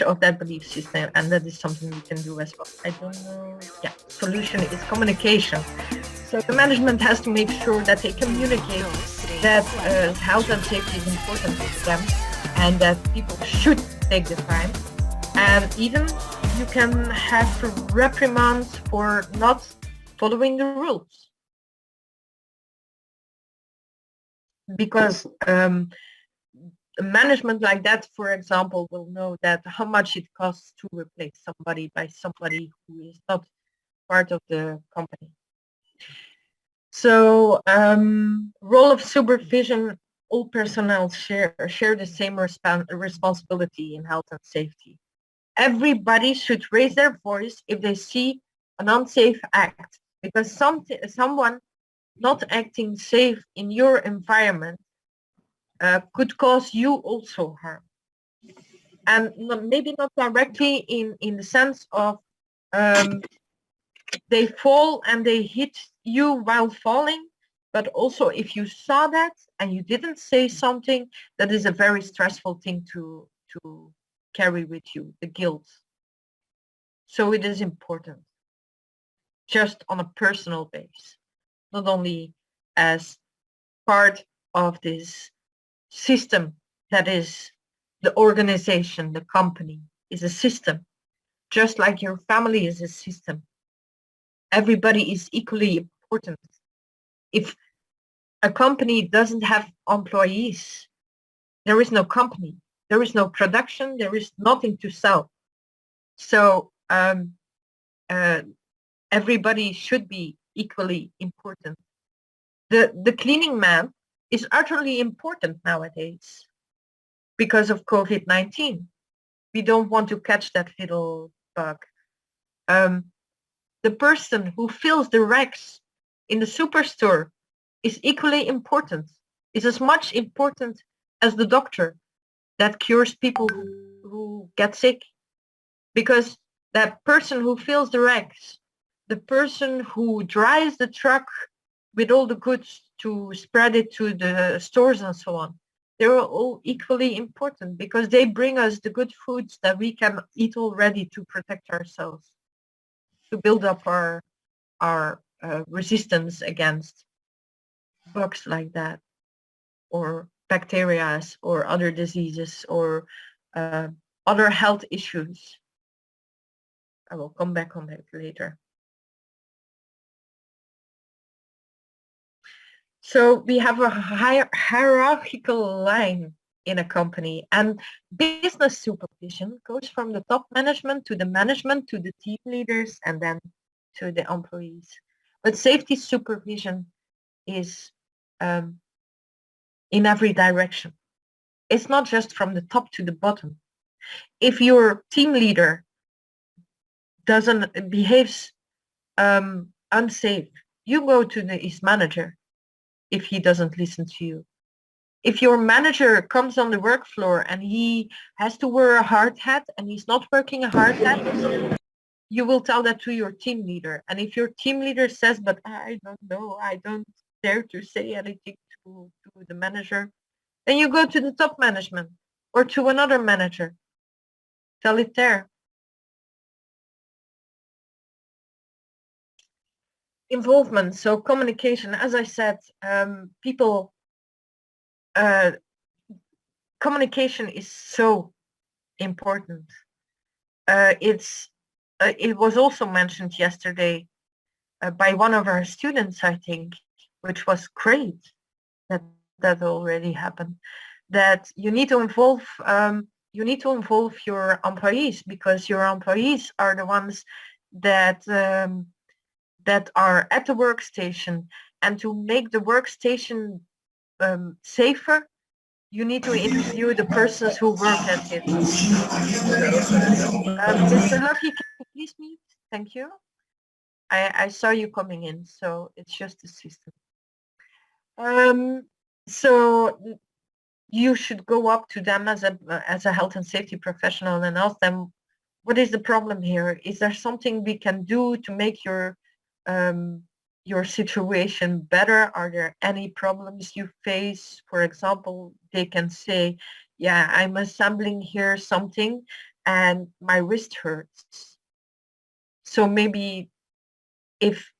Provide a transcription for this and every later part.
of that belief system, and that is something we can do as well. I don't know. Yeah, solution is communication. So the management has to make sure that they communicate that health and safety is important to them, and that people should take the time. And even you can have reprimands for not following the rules, because management like that, for example, will know that how much it costs to replace somebody by somebody who is not part of the company. So role of supervision, all personnel share the same responsibility in health and safety. Everybody should raise their voice if they see an unsafe act, because someone not acting safe in your environment could cause you also harm. And maybe not directly in the sense of they fall and they hit you while falling, but also if you saw that and you didn't say something, that is a very stressful thing to carry with you, the guilt. So it is important, just on a personal base, not only as part of this system that is the organization, the company is a system, just like your family is a system. Everybody is equally important. If a company doesn't have employees, there is no company, there is no production, there is nothing to sell. So everybody should be equally important. The cleaning man is utterly important nowadays because of COVID-19. We don't want to catch that little bug. The person who fills the racks in the superstore is equally important. Is as much important as the doctor that cures people who get sick. Because that person who fills the racks, the person who drives the truck with all the goods to spread it to the stores and so on, they're all equally important because they bring us the good foods that we can eat already to protect ourselves, to build up our resistance against bugs like that, or bacteria, or other diseases, or other health issues. I will come back on that later. So we have a hierarchical line in a company, and business supervision goes from the top management to the team leaders, and then to the employees. But safety supervision is in every direction. It's not just from the top to the bottom. If your team leader behaves unsafe, you go to his manager if he doesn't listen to you. If your manager comes on the work floor and he has to wear a hard hat and he's not working a hard hat, you will tell that to your team leader. And if your team leader says, but I don't know, I don't dare to say anything to the manager, then you go to the top management or to another manager. Tell it there. Involvement, so communication, as I said, communication is so important. It was also mentioned yesterday by one of our students, I think, which was great that already happened, that you need to involve your employees, because your employees are the ones that are at the workstation, and to make the workstation safer, you need to interview the persons who work at it. Mr. Lucky, can you please mute? Thank you. I saw you coming in, so it's just the system. So you should go up to them as a health and safety professional and ask them, what is the problem here? Is there something we can do to make your situation better? Are there any problems you face? For example, they can say, yeah, I'm assembling here something and my wrist hurts. So maybe if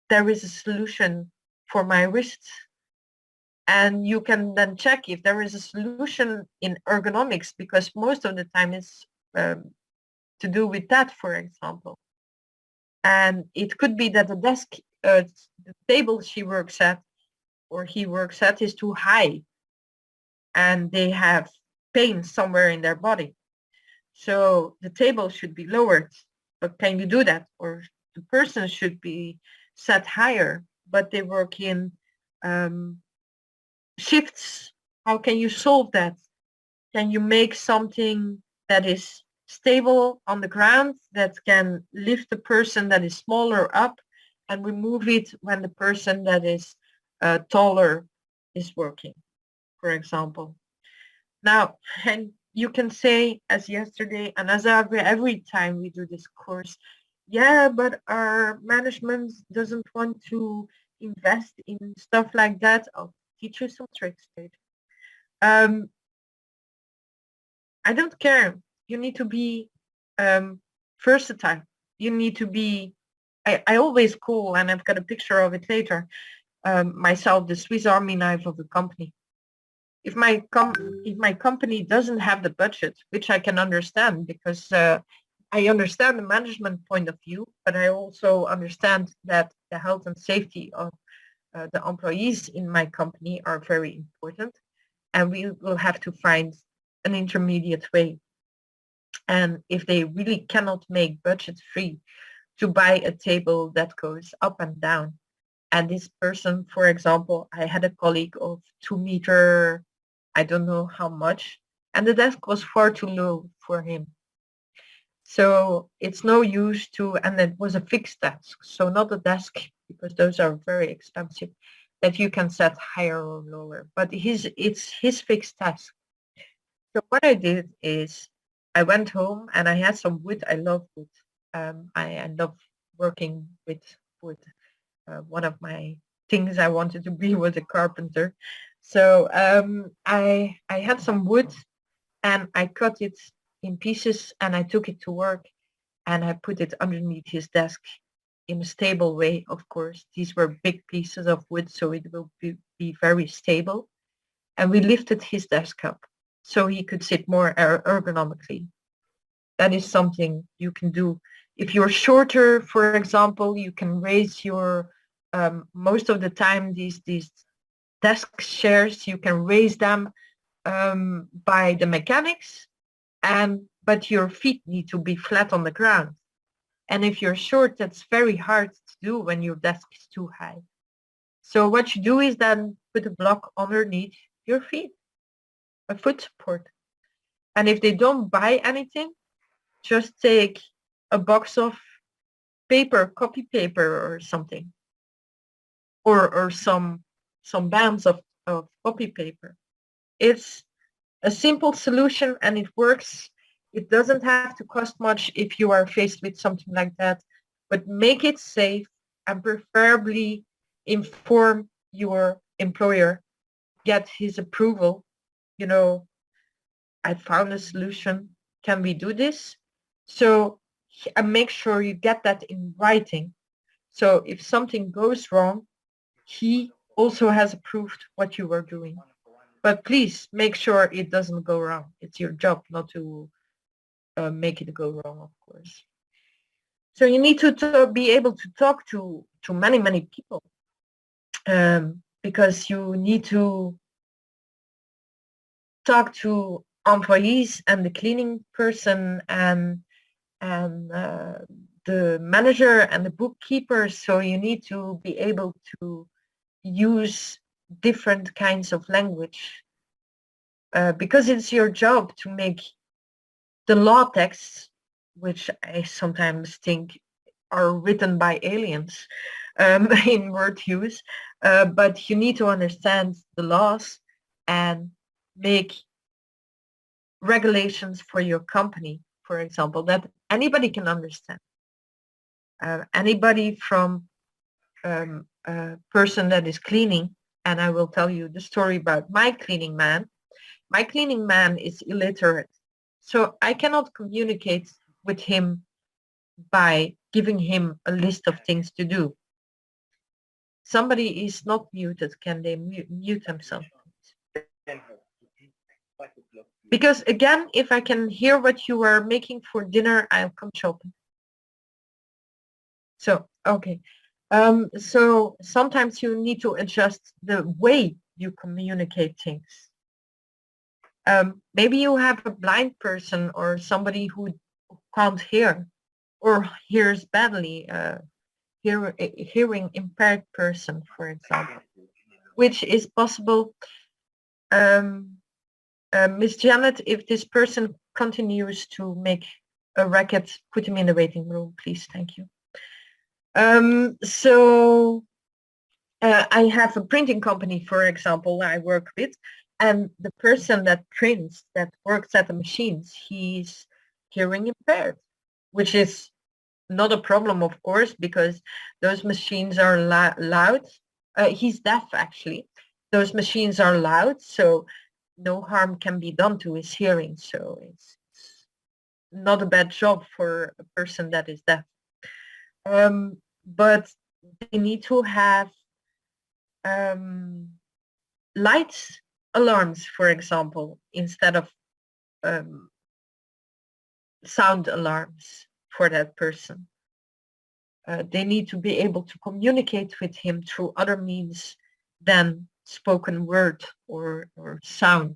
there is a solution for my wrist, and you can then check if there is a solution in ergonomics, because most of the time it's to do with that, for example. And it could be that the desk, the table she works at or he works at is too high, and they have pain somewhere in their body. So the table should be lowered. But can you do that? Or the person should be set higher, but they work in shifts. How can you solve that? Can you make something that is stable on the ground, that can lift the person that is smaller up and remove it when the person that is taller is working, for example? Now, and you can say, as yesterday and as every time we do this course, yeah, but our management doesn't want to invest in stuff like that. I'll teach you some tricks later. I don't care. You need to be versatile. You need to be, I always call, and I've got a picture of it later, myself the Swiss Army knife of the company. If my company doesn't have the budget, which I can understand, because I understand the management point of view, but I also understand that the health and safety of the employees in my company are very important, and we will have to find an intermediate way. And if they really cannot make budget free to buy a table that goes up and down, and this person, for example, I had a colleague of 2 meter, I don't know how much, and the desk was far too low for him. So it's no use to, and it was a fixed desk, so not a desk, because those are very expensive, that you can set higher or lower, but it's his fixed desk. So what I did is I went home and I had some wood. I love wood. I love working with wood. One of my things I wanted to be was a carpenter. So I had some wood and I cut it in pieces and I took it to work and I put it underneath his desk in a stable way, of course. These were big pieces of wood, so it will be very stable. And we lifted his desk up so he could sit more ergonomically. That is something you can do. If you're shorter, for example, you can raise your, most of the time, these desk chairs, you can raise them by the mechanics, but your feet need to be flat on the ground. And if you're short, that's very hard to do when your desk is too high. So what you do is then put a block underneath your feet, a foot support. And if they don't buy anything, just take a box of paper, copy paper or something, or some bands of copy paper. It's a simple solution and it works. It doesn't have to cost much if you are faced with something like that, but make it safe and preferably inform your employer, get his approval. You know, I found a solution. Can we do this? So make sure you get that in writing. So if something goes wrong, he also has approved what you were doing. But please make sure it doesn't go wrong. It's your job not to make it go wrong, of course. So you need to be able to talk to many people, because you need to talk to employees and the cleaning person and the manager and the bookkeeper. So you need to be able to use different kinds of language, because it's your job to make the law texts, which I sometimes think are written by aliens in word use, but you need to understand the laws and make regulations for your company, for example, that anybody can understand. Anybody from a person that is cleaning, and I will tell you the story about my cleaning man. My cleaning man is illiterate, So I cannot communicate with him by giving him a list of things to do. Somebody is not muted. Can they mute themselves? Because again, if I can hear what you are making for dinner, I'll come shopping. So, okay. So sometimes you need to adjust the way you communicate things. Maybe you have a blind person or somebody who can't hear or hears badly, hearing impaired person, for example, which is possible. Miss Janet, if this person continues to make a racket, put him in the waiting room, please. Thank you. I have a printing company, for example, I work with, and the person that prints, that works at the machines, he's hearing impaired, which is not a problem, of course, because those machines are loud. He's deaf, actually. Those machines are loud, so no harm can be done to his hearing. So it's not a bad job for a person that is deaf. But they need to have lights alarms, for example, instead of sound alarms for that person. They need to be able to communicate with him through other means than spoken word or sound.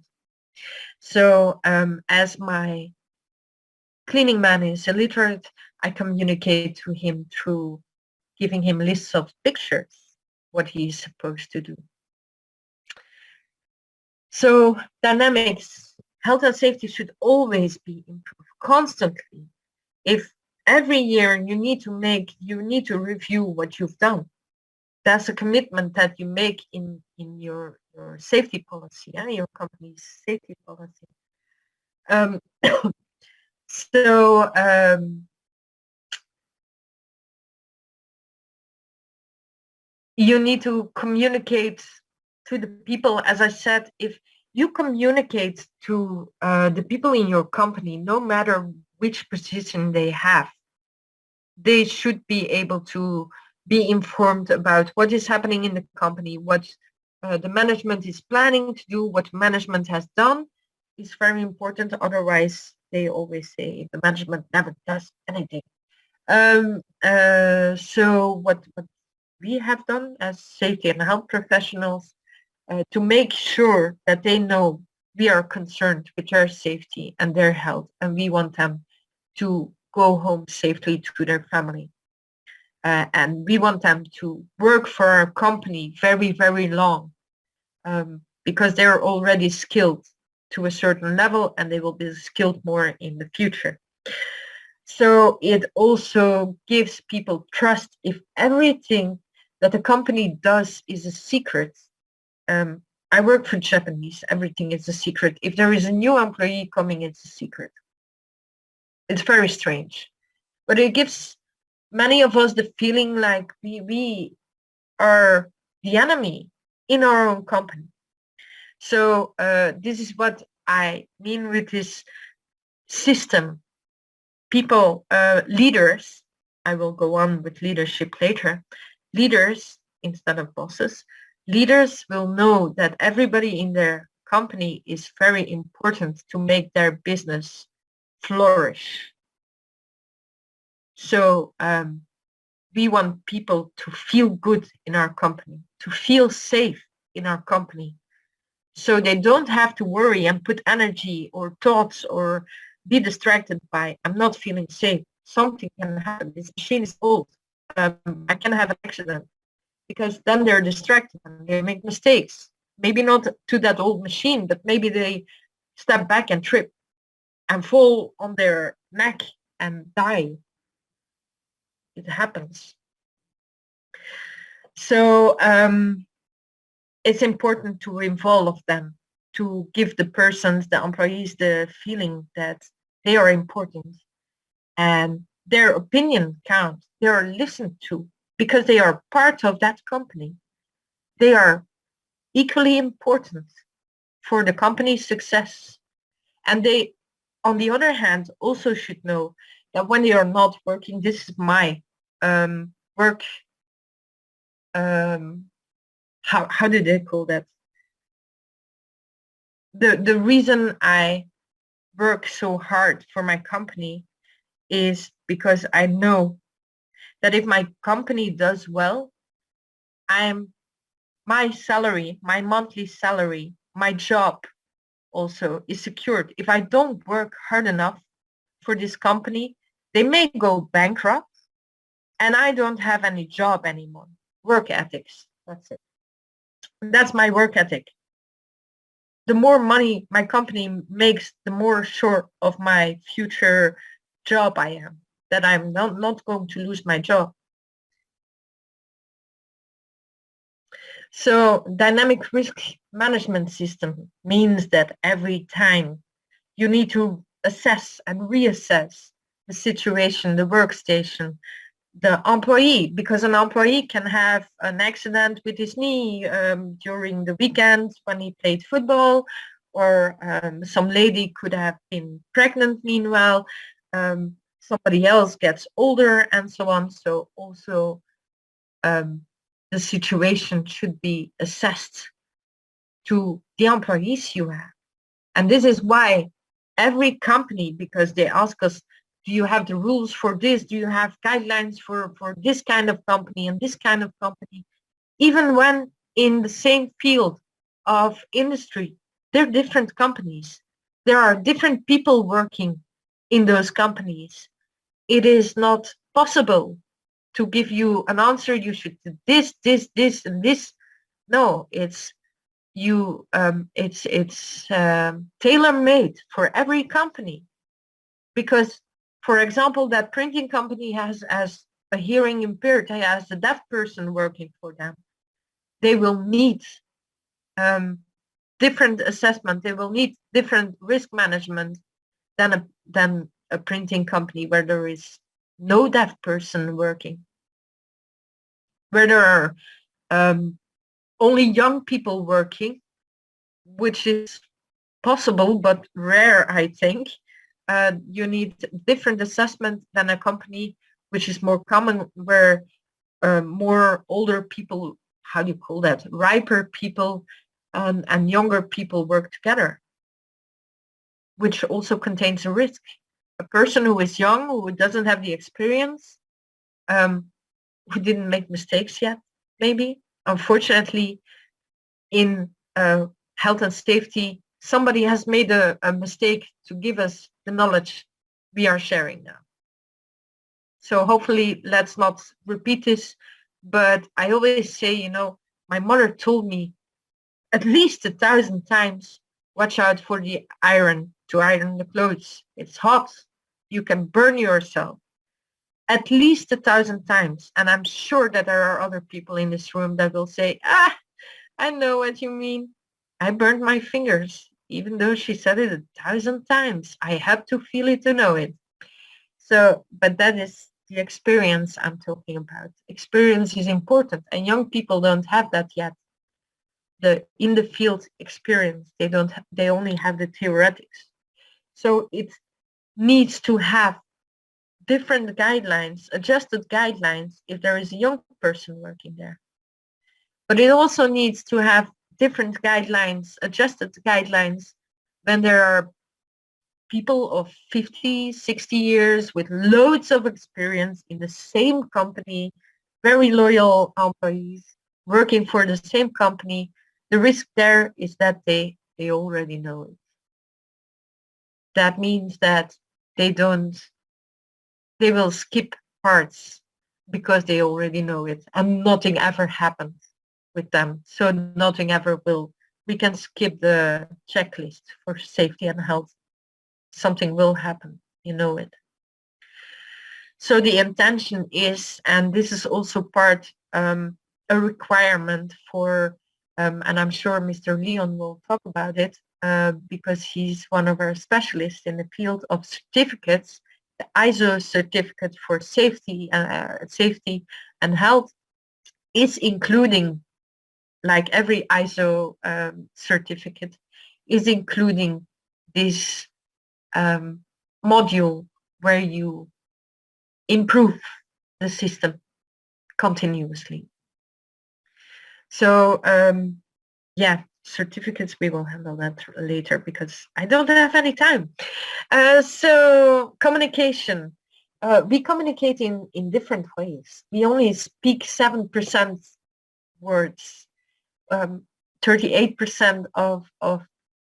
So as my cleaning man is illiterate, I communicate to him through giving him lists of pictures, what he's supposed to do. So dynamics, health and safety should always be improved constantly. If every year you need to review what you've done. That's a commitment that you make in your safety policy, your company's safety policy. So you need to communicate to the people. As I said, if you communicate to the people in your company, no matter which position they have, they should be able to be informed about what is happening in the company, what the management is planning to do, what management has done is very important. Otherwise, they always say the management never does anything. So what we have done as safety and health professionals to make sure that they know we are concerned with their safety and their health, and we want them to go home safely to their family. And we want them to work for our company very, very long because they're already skilled to a certain level and they will be skilled more in the future. So it also gives people trust. If everything that the company does is a secret, I work for Japanese, everything is a secret. If there is a new employee coming, it's a secret. It's very strange, but it gives many of us the feeling like we are the enemy in our own company. So this is what I mean with this system. People, leaders, I will go on with leadership later, leaders instead of bosses, leaders will know that everybody in their company is very important to make their business flourish. So we want people to feel good in our company, to feel safe in our company. So they don't have to worry and put energy or thoughts or be distracted by, I'm not feeling safe. Something can happen. This machine is old. I can have an accident. Because then they're distracted and they make mistakes. Maybe not to that old machine, but maybe they step back and trip and fall on their neck and die. It happens. So it's important to involve them, to give the persons, the employees, the feeling that they are important and their opinion counts. They are listened to because they are part of that company. They are equally important for the company's success. And they on the other hand, also should know that when they are not working, this is my work. How do they call that? The reason I work so hard for my company is because I know that if my company does well, my salary, my monthly salary, my job also is secured. If I don't work hard enough for this company, they may go bankrupt and I don't have any job anymore. Work ethics, that's it. That's my work ethic. The more money my company makes, the more sure of my future job I am, that I'm not going to lose my job. So dynamic risk management system means that every time you need to assess and reassess the situation, the workstation, the employee, because an employee can have an accident with his knee during the weekend when he played football, or some lady could have been pregnant meanwhile, somebody else gets older and so on. So also the situation should be assessed to the employees you have. And this is why every company, because they ask us, do you have the rules for this? Do you have guidelines for this kind of company and this kind of company? Even when in the same field of industry, they're different companies. There are different people working in those companies. It is not possible to give you an answer. You should do this, this, this, and this. No, it's tailor-made for every company, because, for example, that printing company has as a hearing impaired, has a deaf person working for them. They will need different assessment. They will need different risk management than a printing company where there is no deaf person working, where there are only young people working, which is possible but rare, I think. You need different assessment than a company which is more common, where more older people, how do you call that, riper people and younger people work together, which also contains a risk. A person who is young, who doesn't have the experience, who didn't make mistakes yet, maybe. Unfortunately, in health and safety, somebody has made a mistake to give us the knowledge we are sharing now. So hopefully let's not repeat this, but I always say, you know, my mother told me at least 1,000 times, watch out for the iron, to iron the clothes. It's hot, you can burn yourself. At least 1,000 times. And I'm sure that there are other people in this room that will say, I know what you mean. I burned my fingers, even though she said it 1,000 times. I had to feel it to know it. So, but that is the experience I'm talking about. Experience is important, and young people don't have that yet. The in the field experience, they only have the theoretics. So it needs to have different guidelines, adjusted guidelines if there is a young person working there. But it also needs to have different guidelines, adjusted guidelines, when there are people of 50, 60 years with loads of experience in the same company, very loyal employees working for the same company. The risk there is that they already know it. That means that they will skip parts because they already know it, and nothing ever happens with them. So nothing ever will. We can skip the checklist for safety and health. Something will happen, you know it. So the intention is, and this is also part, a requirement for, and I'm sure Mr. Leon will talk about it, because he's one of our specialists in the field of certificates. The ISO certificate for safety and health is including, like every ISO certificate, is including this module where you improve the system continuously. So yeah, certificates, we will handle that later because I don't have any time. So communication. We communicate in different ways. We only speak 7% words. 38% of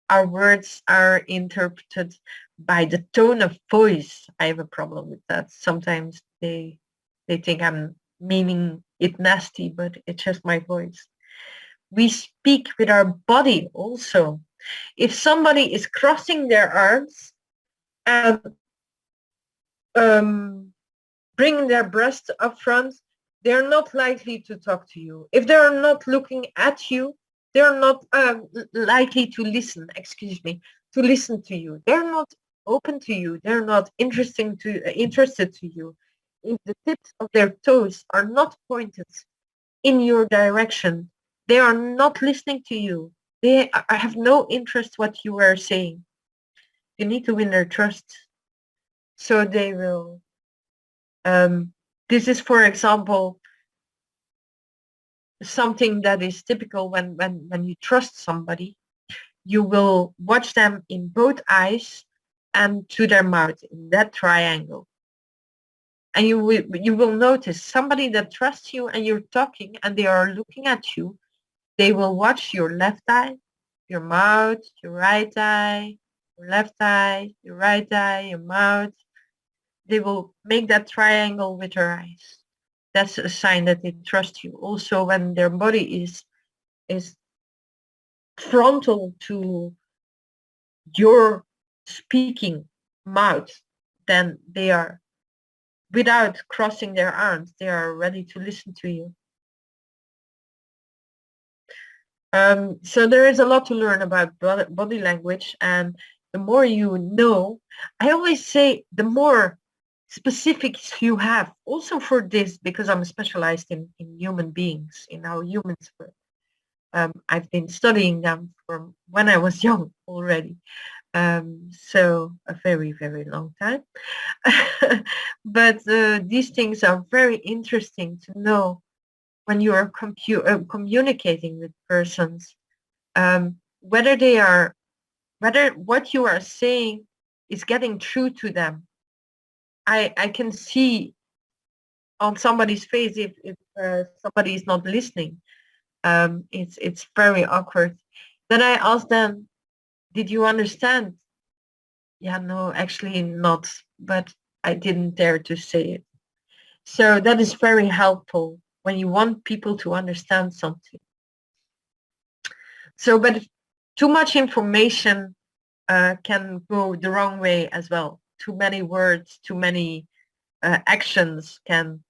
our words are interpreted by the tone of voice. I have a problem with that. Sometimes they think I'm meaning it nasty, but it's just my voice. We speak with our body also. If somebody is crossing their arms and bringing their breast up front, they're not likely to talk to you. If they're not looking at you, they're not likely to listen, to listen to you. They're not open to you. They're not interested to you. If the tips of their toes are not pointed in your direction, they are not listening to you. They have no interest what you are saying. You need to win their trust. So they will. This is, for example, something that is typical when you trust somebody. You will watch them in both eyes and to their mouth in that triangle. And you will notice somebody that trusts you and you're talking and they are looking at you. They will watch your left eye, your mouth, your right eye, your left eye, your right eye, your mouth. They will make that triangle with their eyes. That's a sign that they trust you. Also, when their body is frontal to your speaking mouth, then they are, without crossing their arms, they are ready to listen to you. So there is a lot to learn about body language, and the more you know, I always say the more specifics you have, also for this, because I'm specialized in human beings, in how humans work. I've been studying them from when I was young already. So a very, very long time. But these things are very interesting to know when you are communicating with persons, whether what you are saying is getting through to them. I can see on somebody's face if somebody is not listening. It's very awkward. Then I ask them, did you understand? Yeah, no, actually not, but I didn't dare to say it. So that is very helpful when you want people to understand something. So, but too much information can go the wrong way as well. Too many words, too many actions can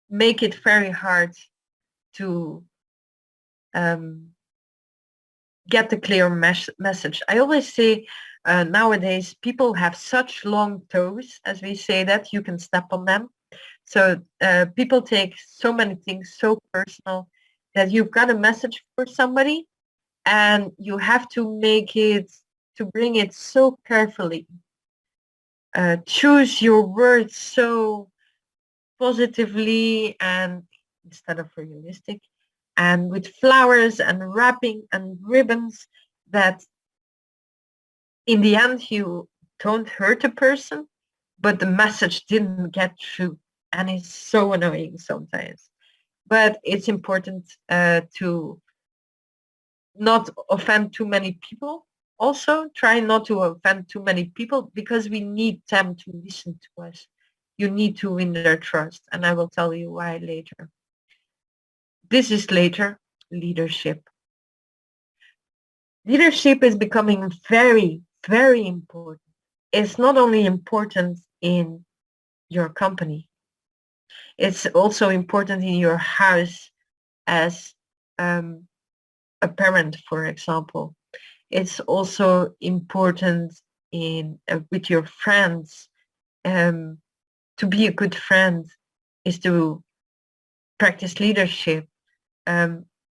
make it very hard to get the clear message. I always say nowadays people have such long toes, as we say, that you can step on them. So people take so many things so personal that you've got a message for somebody and you have to bring it so carefully. Choose your words so positively and instead of realistic, and with flowers and wrapping and ribbons, that in the end you don't hurt a person, but the message didn't get through, and it's so annoying sometimes. But it's important to not offend too many people. Also, try not to offend too many people because we need them to listen to us. You need to win their trust, and I will tell you why later. This is later, leadership. Leadership is becoming very, very important. It's not only important in your company, it's also important in your house as a parent, for example. It's also important in with your friends. To be a good friend is to practice leadership.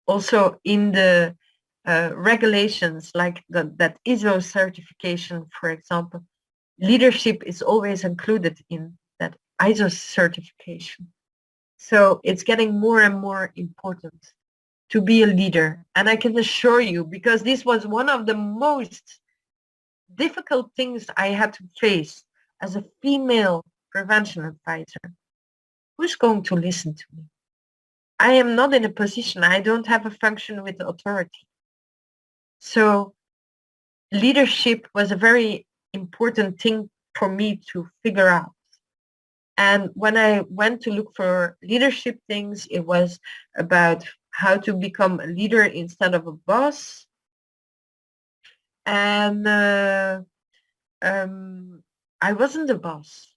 Also in the regulations like that ISO certification, for example, leadership is always included in that ISO certification. So it's getting more and more important to be a leader. And I can assure you, because this was one of the most difficult things I had to face as a female prevention advisor, who's going to listen to me? I am not in a position, I don't have a function with authority. So leadership was a very important thing for me to figure out. And when I went to look for leadership things, it was about how to become a leader instead of a boss. And I wasn't a boss.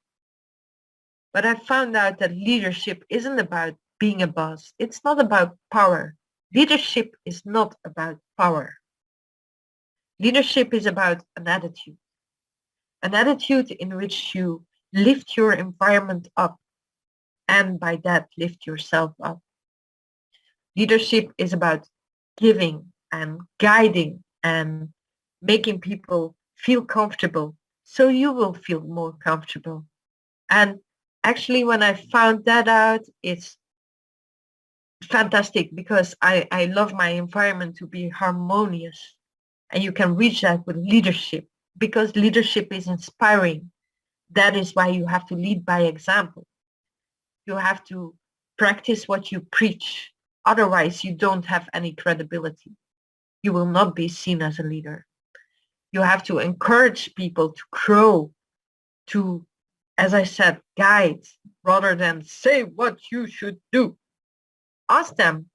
But I found out that leadership isn't about being a boss. It's not about power. Leadership is not about power. Leadership is about an attitude in which you lift your environment up and by that lift yourself up. Leadership is about giving and guiding and making people feel comfortable so you will feel more comfortable. And actually, when I found that out, it's fantastic because I love my environment to be harmonious. And you can reach that with leadership because leadership is inspiring. That is why you have to lead by example. You have to practice what you preach. Otherwise, you don't have any credibility. You will not be seen as a leader. You have to encourage people to grow, to, as I said, guide rather than say what you should do. Ask them.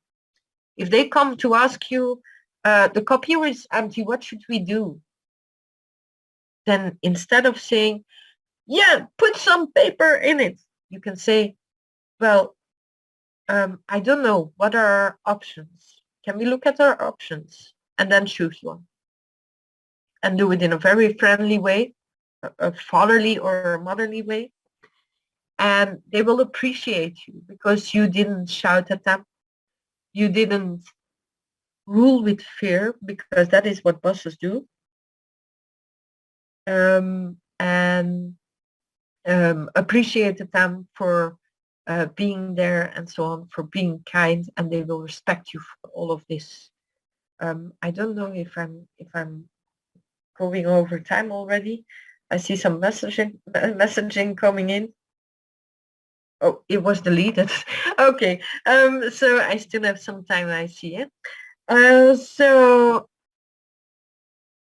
If they come to ask you, the copier is empty, what should we do? Then instead of saying, yeah, put some paper in it, you can say, well, I don't know, what are our options? Can we look at our options? And then choose one. And do it in a very friendly way, a fatherly or motherly way. And they will appreciate you because you didn't shout at them. You didn't rule with fear because that is what bosses do. And appreciated them for being there and so on, for being kind, and they will respect you for all of this. I don't know if I'm going over time already. I see some messaging coming in. Oh, it was deleted. Okay, so I still have some time. I see it. So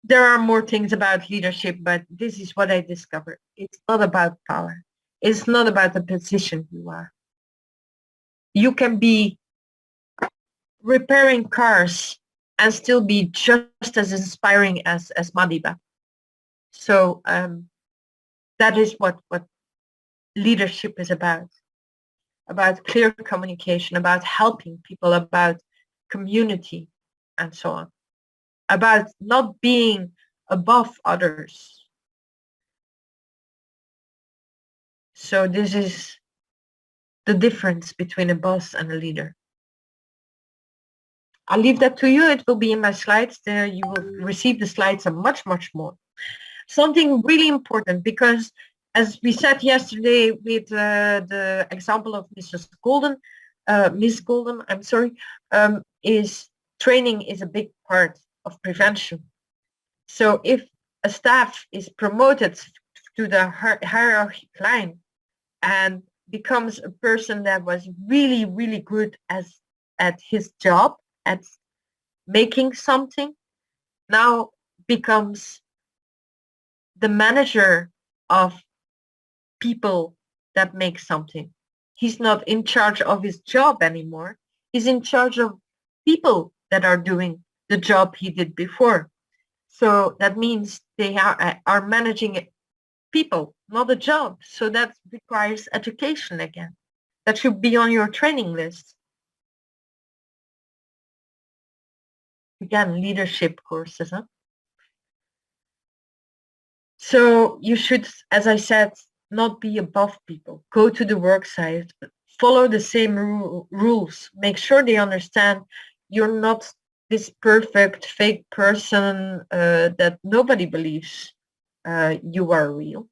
there are more things about leadership, but this is what I discovered. It's not about power. It's not about the position you are. You can be repairing cars and still be just as inspiring as Madiba. So that is what leadership is about clear communication, about helping people, about community, and so on. About not being above others. So this is the difference between a boss and a leader. I'll leave that to you. It will be in my slides. There you will receive the slides and much, much more. Something really important, because as we said yesterday with the example of Mrs. Golden, Miss Golden, I'm sorry, is training is a big part of prevention. So if a staff is promoted to the hierarchy line and becomes a person that was really, really good at his job, at making something, now becomes the manager of people that make something. He's not in charge of his job anymore. He's in charge of people that are doing the job he did before. So that means they are managing people, not a job. So that requires education again. That should be on your training list. Again, leadership courses. Huh? So you should, as I said, not be above people. Go to the work site, follow the same rules. Make sure they understand you're not this perfect fake person that nobody believes you are real.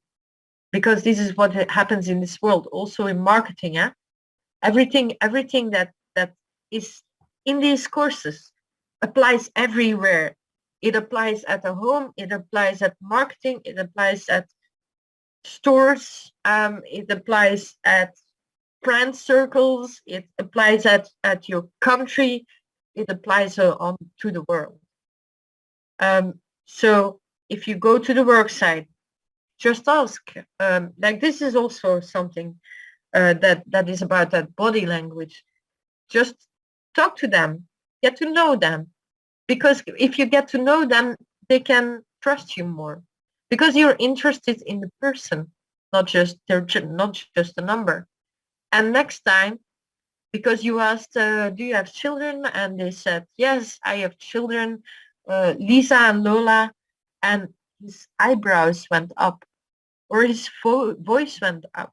because this is what happens in this world, also in marketing. Everything that is in these courses applies everywhere. It applies at the home, it applies at marketing, it applies at stores, it applies at friend circles, it applies at your country, it applies on to the world. So if you go to the work site, just ask. Like this is also something that is about that body language. Just talk to them, get to know them, because if you get to know them, they can trust you more, because you're interested in the person, not just a number. And next time, because you asked, do you have children? And they said, yes, I have children, Lisa and Lola, and his eyebrows went up, or his voice went up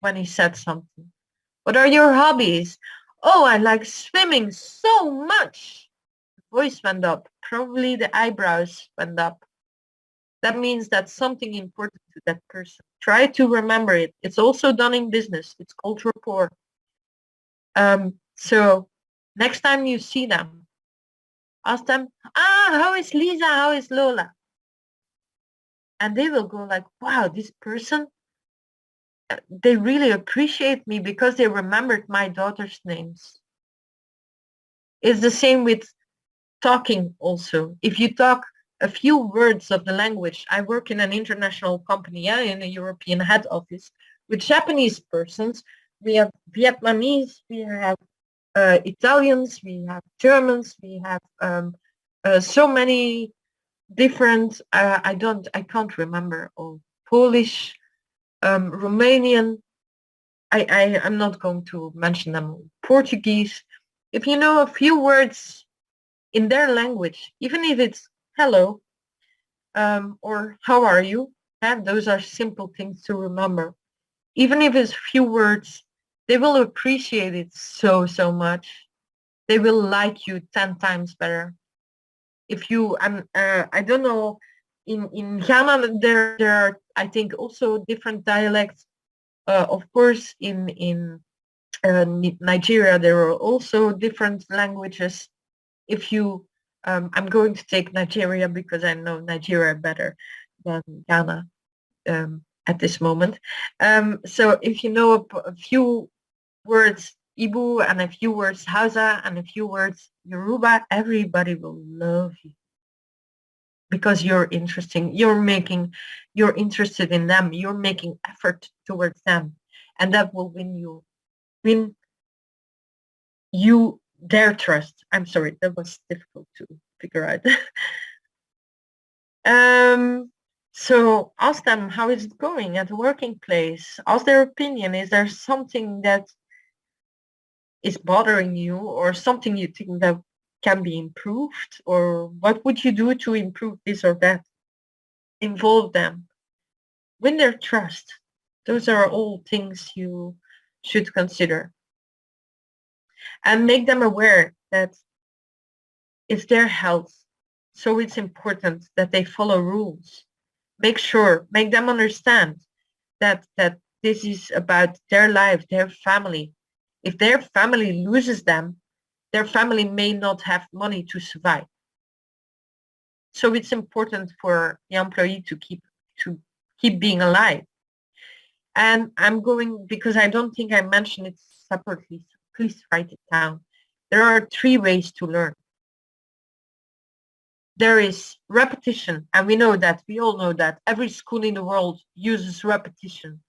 when he said something. What are your hobbies? Oh, I like swimming so much. The voice went up. Probably the eyebrows went up. That means that's something important to that person. Try to remember it. It's also done in business. It's called rapport. So next time you see them, ask them, how is Lisa? How is Lola? And they will go like, wow, this person, they really appreciate me because they remembered my daughter's names. It's the same with talking also. If you talk a few words of the language, I work in an international company, in a European head office with Japanese persons. We have Vietnamese, we have Italians, we have Germans, we have so many different, I can't remember all, Polish, Romanian, I'm not going to mention them, Portuguese. If you know a few words in their language, even if it's hello or how are you, and those are simple things to remember. Even if it's few words, they will appreciate it so much. They will like you 10 times better. If you, I don't know, in Ghana there are, I think, also different dialects. Of course, in Nigeria there are also different languages. If you, I'm going to take Nigeria because I know Nigeria better than Ghana at this moment. So if you know a few words Ibu and a few words Hausa and a few words Yoruba, everybody will love you because you're interesting. You're interested in them. You're making effort towards them, and that will win you their trust. I'm sorry, that was difficult to figure out. So ask them how is it going at the working place. Ask their opinion. Is there something that is bothering you, or something you think that can be improved, or what would you do to improve this or that? Involve them. Win their trust. Those are all things you should consider. And make them aware that it's their health, so it's important that they follow rules. Make them understand that this is about their life, their family. If their family loses them, their family may not have money to survive. So it's important for the employee to keep being alive. And I'm going, because I don't think I mentioned it separately, so please write it down. There are 3 ways to learn. There is repetition, and we all know that every school in the world uses repetition.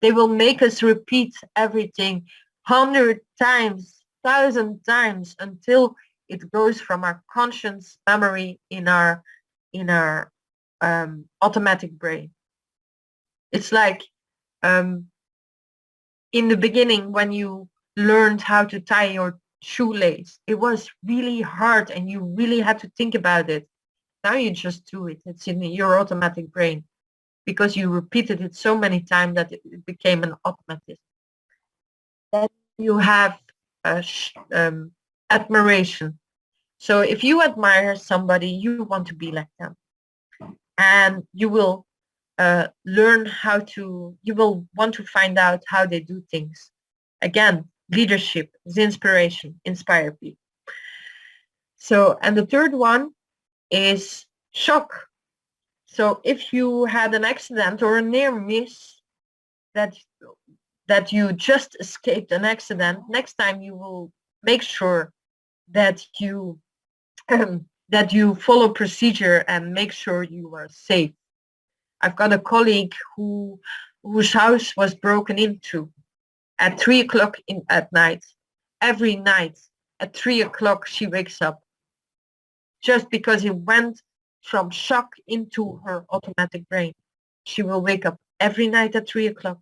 They will make us repeat everything 100 times, 1,000 times until it goes from our conscious memory in our automatic brain. It's like in the beginning when you learned how to tie your shoelace, it was really hard and you really had to think about it. Now you just do it. It's in your automatic brain because you repeated it so many times that it became an automatism. Then you have admiration. So if you admire somebody, you want to be like them. And you will learn how to, you will want to find out how they do things. Again, leadership is inspiration, inspire people. So, and the third one is shock. So if you had an accident or a near miss, that you just escaped an accident, next time you will make sure that you that you follow procedure and make sure you are safe. I've got a colleague whose house was broken into at 3 o'clock at night. Every night at 3 o'clock she wakes up, just because it went from shock into her automatic brain. She will wake up every night at 3 o'clock.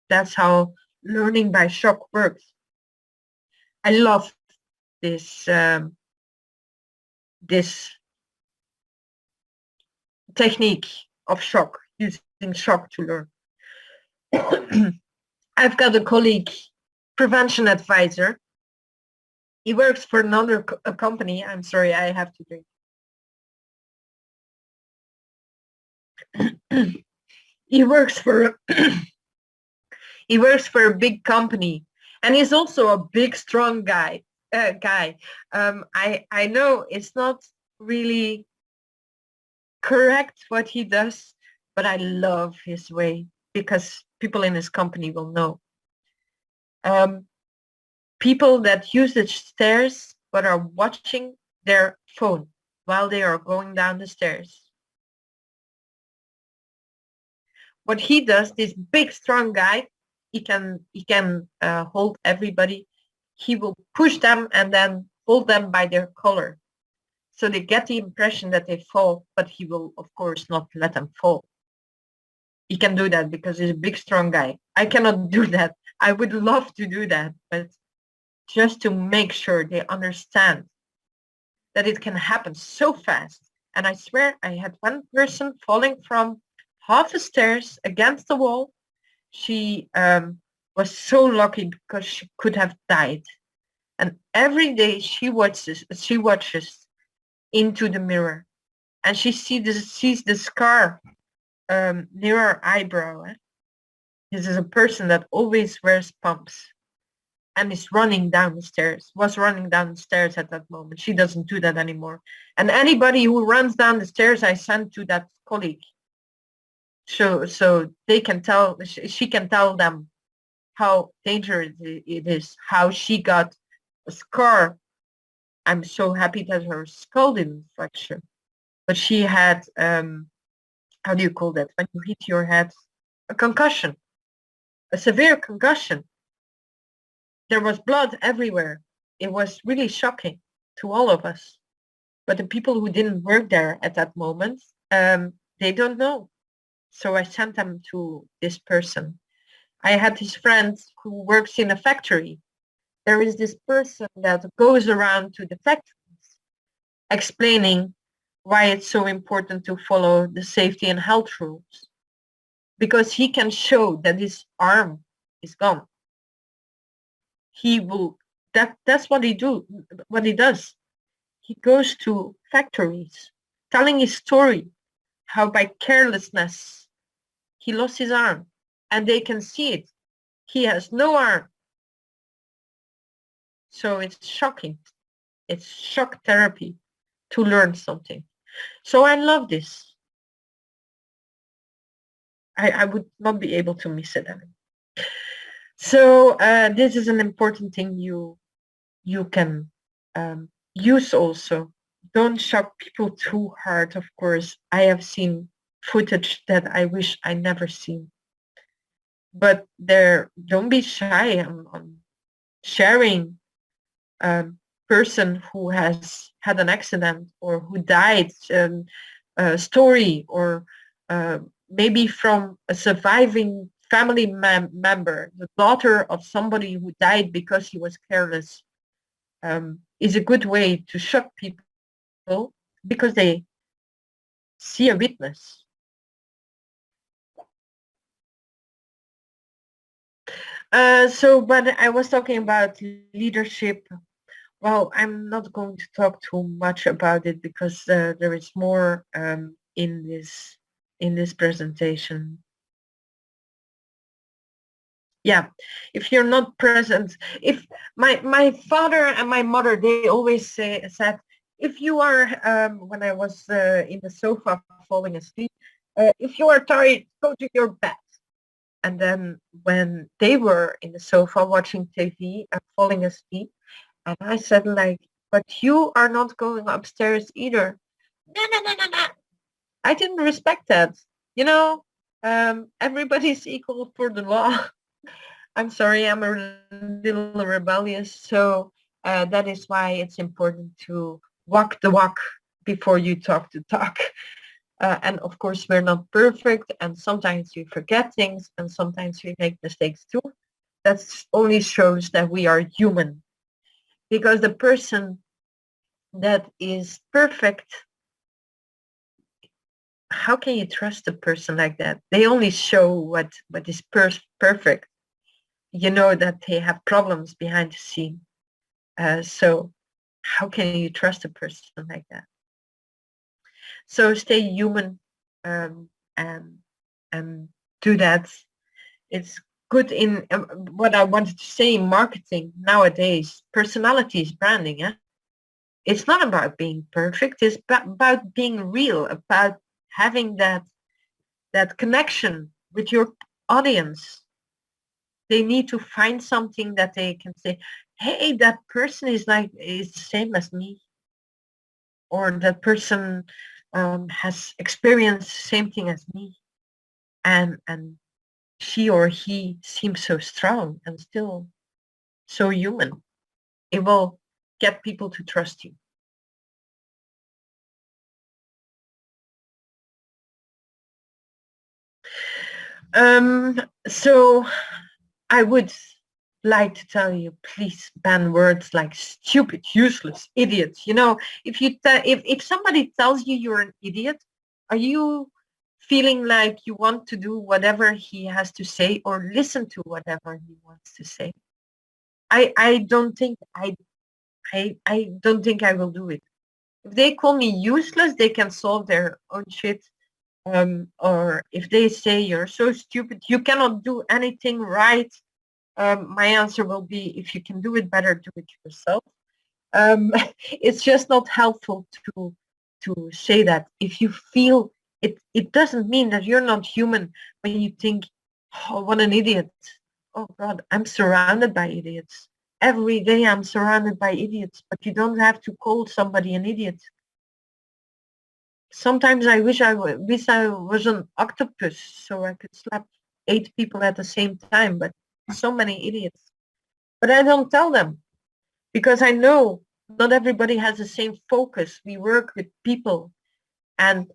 That's how learning by shock works. I love this this technique of shock, using shock to learn. I've got a colleague, prevention advisor. He works for another company. I'm sorry, I have to drink. He works for he works for a big company, and he's also a big, strong guy. I know it's not really correct what he does, but I love his way, because people in his company will know. People that use the stairs but are watching their phone while they are going down the stairs. What he does, this big, strong guy, he can hold everybody. He will push them and then hold them by their collar. So they get the impression that they fall, but he will, of course, not let them fall. He can do that because he's a big, strong guy. I cannot do that. I would love to do that, but just to make sure they understand that it can happen so fast. And I swear I had one person falling from half the stairs against the wall. She was so lucky because she could have died. And every day she watches into the mirror, and she sees the scar near her eyebrow. This is a person that always wears pumps and is running down the stairs, was running down the stairs at that moment. She doesn't do that anymore. And anybody who runs down the stairs, I send to that colleague. So they can tell, she can tell them how dangerous it is, how she got a scar. I'm so happy that her skull didn't fracture, but she had, how do you call that? When you hit your head, a concussion, a severe concussion. There was blood everywhere. It was really shocking to all of us. But the people who didn't work there at that moment, they don't know. So I sent them to this person. I had this friend who works in a factory. There is this person that goes around to the factories explaining why it's so important to follow the safety and health rules, because he can show that his arm is gone. He will, that's what he does. He goes to factories telling his story, how by carelessness he lost his arm, and they can see it. He has no arm. So it's shocking. It's shock therapy to learn something. So I love this. I would not be able to miss it anymore. So this is an important thing you can use also. Don't shock people too hard, of course. I have seen footage that I wish I never seen. But don't be shy on sharing person who has had an accident or who died, story, or maybe from a surviving family member, the daughter of somebody who died because he was careless, is a good way to shock people because they see a witness. But I was talking about leadership. Well, I'm not going to talk too much about it because there is more in this in this presentation. Yeah, if you're not present, if my father and my mother, they always said, if you are, when I was in the sofa falling asleep, if you are tired, go to your bed. And then when they were in the sofa watching TV and falling asleep, and I said like, but you are not going upstairs either. No, no, no, no, no. I didn't respect that. You know, everybody's equal for the law. I'm sorry, I'm a little rebellious. So that is why it's important to walk the walk before you talk the talk. And of course, we're not perfect, and sometimes we forget things, and sometimes we make mistakes too. That only shows that we are human. Because the person that is perfect, how can you trust a person like that? They only show what is perfect. You know that they have problems behind the scene. So how can you trust a person like that? So stay human, and do that. It's good in what I wanted to say in marketing nowadays. Personality is branding. It's not about being perfect. It's about being real, about having that connection with your audience. They need to find something that they can say, hey, that person is the same as me, or that person has experienced the same thing as me, and she or he seems so strong and still so human. It will get people to trust you. So I would like to tell you, please ban words like stupid, useless, idiot. You know, if somebody tells you you're an idiot, are you feeling like you want to do whatever he has to say or listen to whatever he wants to say? I don't think I don't think I will do it. If they call me useless, they can solve their own shit. Or if they say you're so stupid, you cannot do anything right, my answer will be, if you can do it better, do it yourself. It's just not helpful to say that. If you feel it, it doesn't mean that you're not human when you think, oh, what an idiot. Oh God, I'm surrounded by idiots. Every day I'm surrounded by idiots, but you don't have to call somebody an idiot. Sometimes I wish I was an octopus so I could slap 8 people at the same time, but so many idiots. But I don't tell them because I know not everybody has the same focus. We work with people, and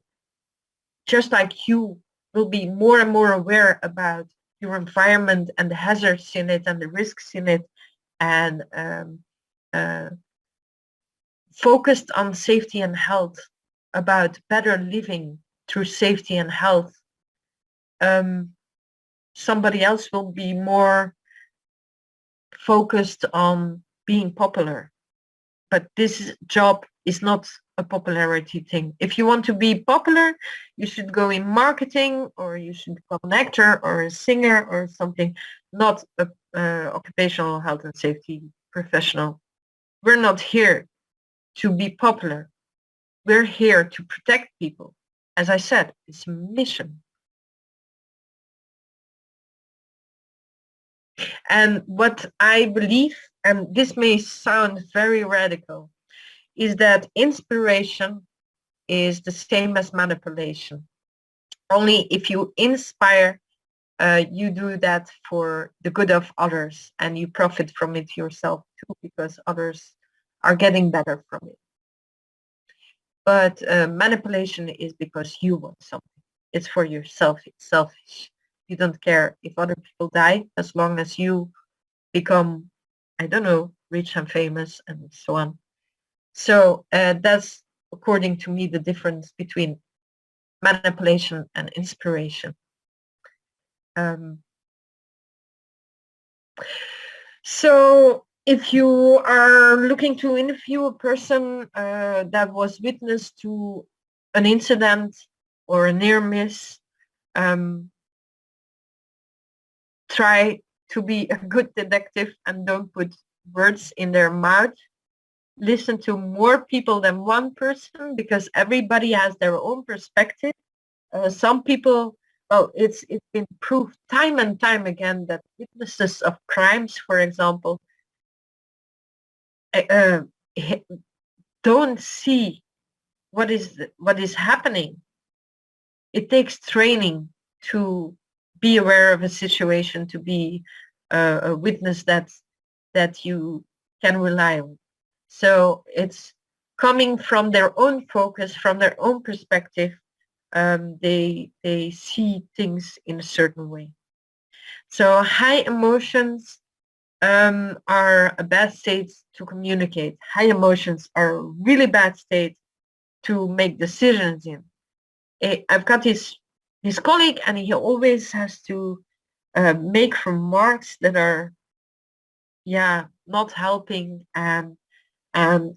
just like you will be more and more aware about your environment and the hazards in it and the risks in it, and uh, focused on safety and health, about better living through safety and health. Somebody else will be more focused on being popular. But this job is not a popularity thing. If you want to be popular, you should go in marketing, or you should become an actor or a singer or something, not a occupational health and safety professional. We're not here to be popular. We're here to protect people. As I said, it's a mission. And what I believe, and this may sound very radical, is that inspiration is the same as manipulation. Only if you inspire, you do that for the good of others, and you profit from it yourself too, because others are getting better from it. But manipulation is because you want something. It's for yourself. It's selfish. You don't care if other people die, as long as you become, I don't know, rich and famous and so on. So that's, according to me, the difference between manipulation and inspiration. So if you are looking to interview a person that was witness to an incident, or a near miss, try to be a good detective and don't put words in their mouth. Listen to more people than one person, because everybody has their own perspective. Some people, well, it's been proved time and time again that witnesses of crimes, for example, don't see what is happening. It takes training to be aware of a situation, to be a witness that you can rely on. So it's coming from their own focus, from their own perspective. They see things in a certain way. So high emotions are a bad state to communicate. High emotions are a really bad state to make decisions in. I've got his colleague, and he always has to make remarks that are, not helping, and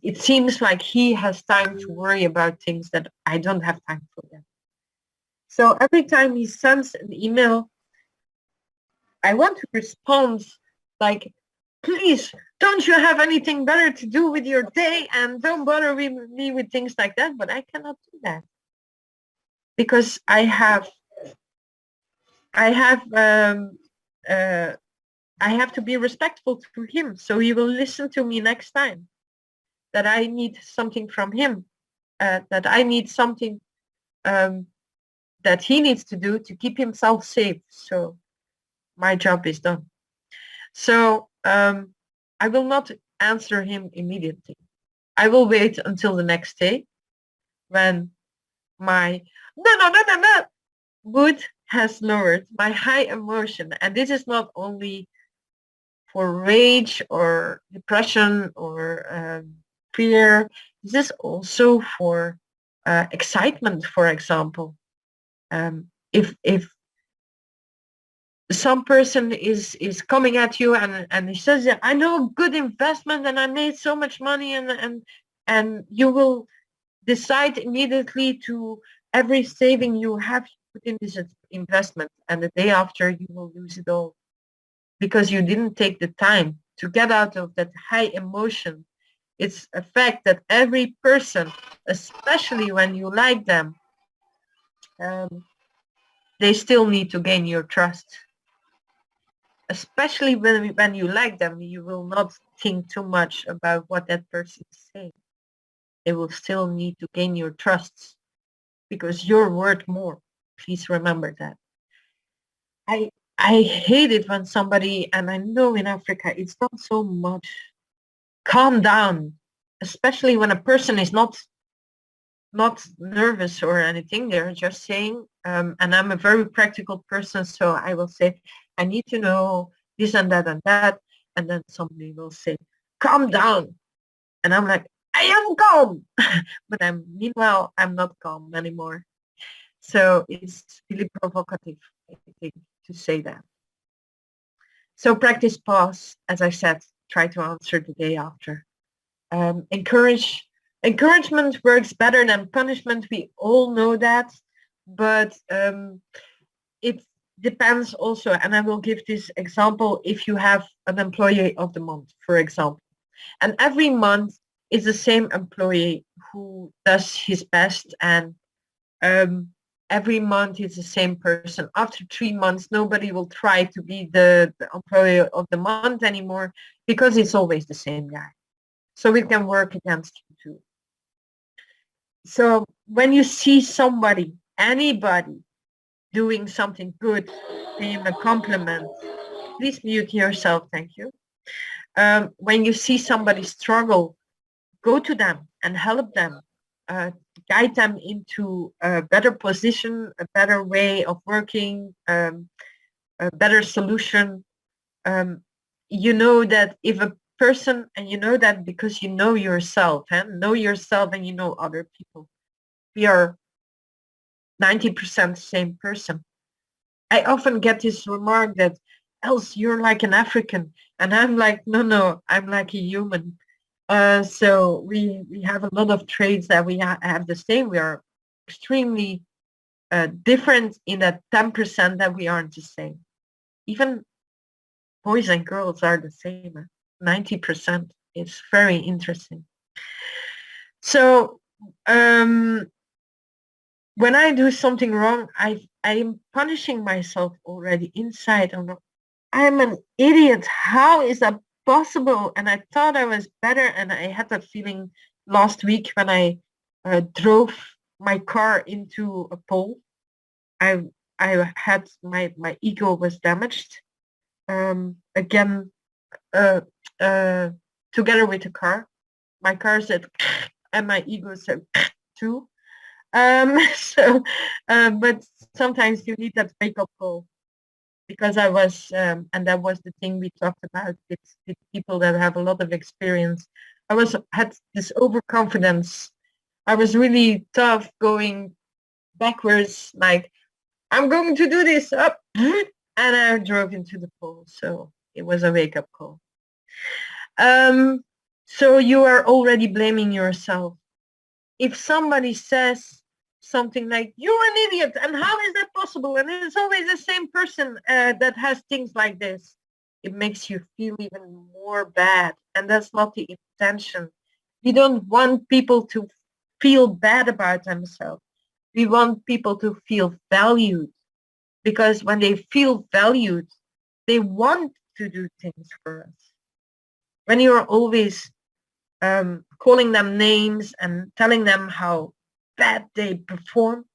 it seems like he has time to worry about things that I don't have time for them. So every time he sends an email, I want to respond like, please, don't you have anything better to do with your day, and don't bother me with things like that. But I cannot do that, because I have to be respectful to him, so he will listen to me next time that I need something from him, that I need something that he needs to do to keep himself safe. So my job is done. So I will not answer him immediately. I will wait until the next day when my no mood has lowered, my high emotion. And this is not only for rage or depression or fear. This is also for excitement, for example. If some person is coming at you and he says, yeah, I know a good investment and I made so much money, and you will decide immediately to every saving you have put in this investment, and the day after you will lose it all because you didn't take the time to get out of that high emotion. It's a fact that every person, especially when you like them, they still need to gain your trust. Especially when you like them, you will not think too much about what that person is saying. They will still need to gain your trust because you're worth more. Please remember that. I hate it when somebody, and I know in Africa it's not so much, calm down, especially when a person is not nervous or anything. They're just saying, and I'm a very practical person, so I will say, I need to know this and that and that, and then somebody will say, calm down, and I'm like, I am calm, but meanwhile I'm not calm anymore. So it's really provocative, I think, to say that. So practice pause, as I said, try to answer the day after. Encouragement works better than punishment. We all know that, but it depends also. And I will give this example. If you have an employee of the month, for example, and every month is the same employee who does his best, and every month it's the same person. After 3 months, nobody will try to be the employee of the month anymore, because it's always the same guy. So we can work against you too. So when you see somebody, anybody, doing something good, pay him a compliment. Please mute yourself, thank you. When you see somebody struggle, go to them and help them. Guide them into a better position, a better way of working, a better solution. You know that if a person, and you know that because you know yourself, know yourself and you know other people. We are 90% the same person. I often get this remark that, else you're like an African, and I'm like, no, I'm like a human. So we have a lot of traits that we have the same. We are extremely different in that 10% that we aren't the same. Even boys and girls are the same. 90%. It's very interesting. So when I do something wrong, I'm punishing myself already inside. I'm an idiot. How is that possible? And I thought I was better. And I had that feeling last week when I drove my car into a pole. I had my ego was damaged. Again, together with the car. My car said, and my ego said too. But sometimes you need that wake-up call, because I was, and that was the thing we talked about with people that have a lot of experience. Had this overconfidence. I was really tough, going backwards, like I'm going to do this up, and I drove into the pole. So it was a wake-up call. So you are already blaming yourself. If somebody says something like, you're an idiot, and how is that possible? And it's always the same person that has things like this. It makes you feel even more bad. And that's not the intention. We don't want people to feel bad about themselves. We want people to feel valued. Because when they feel valued, they want to do things for us. When you're always calling them names and telling them how bad they perform,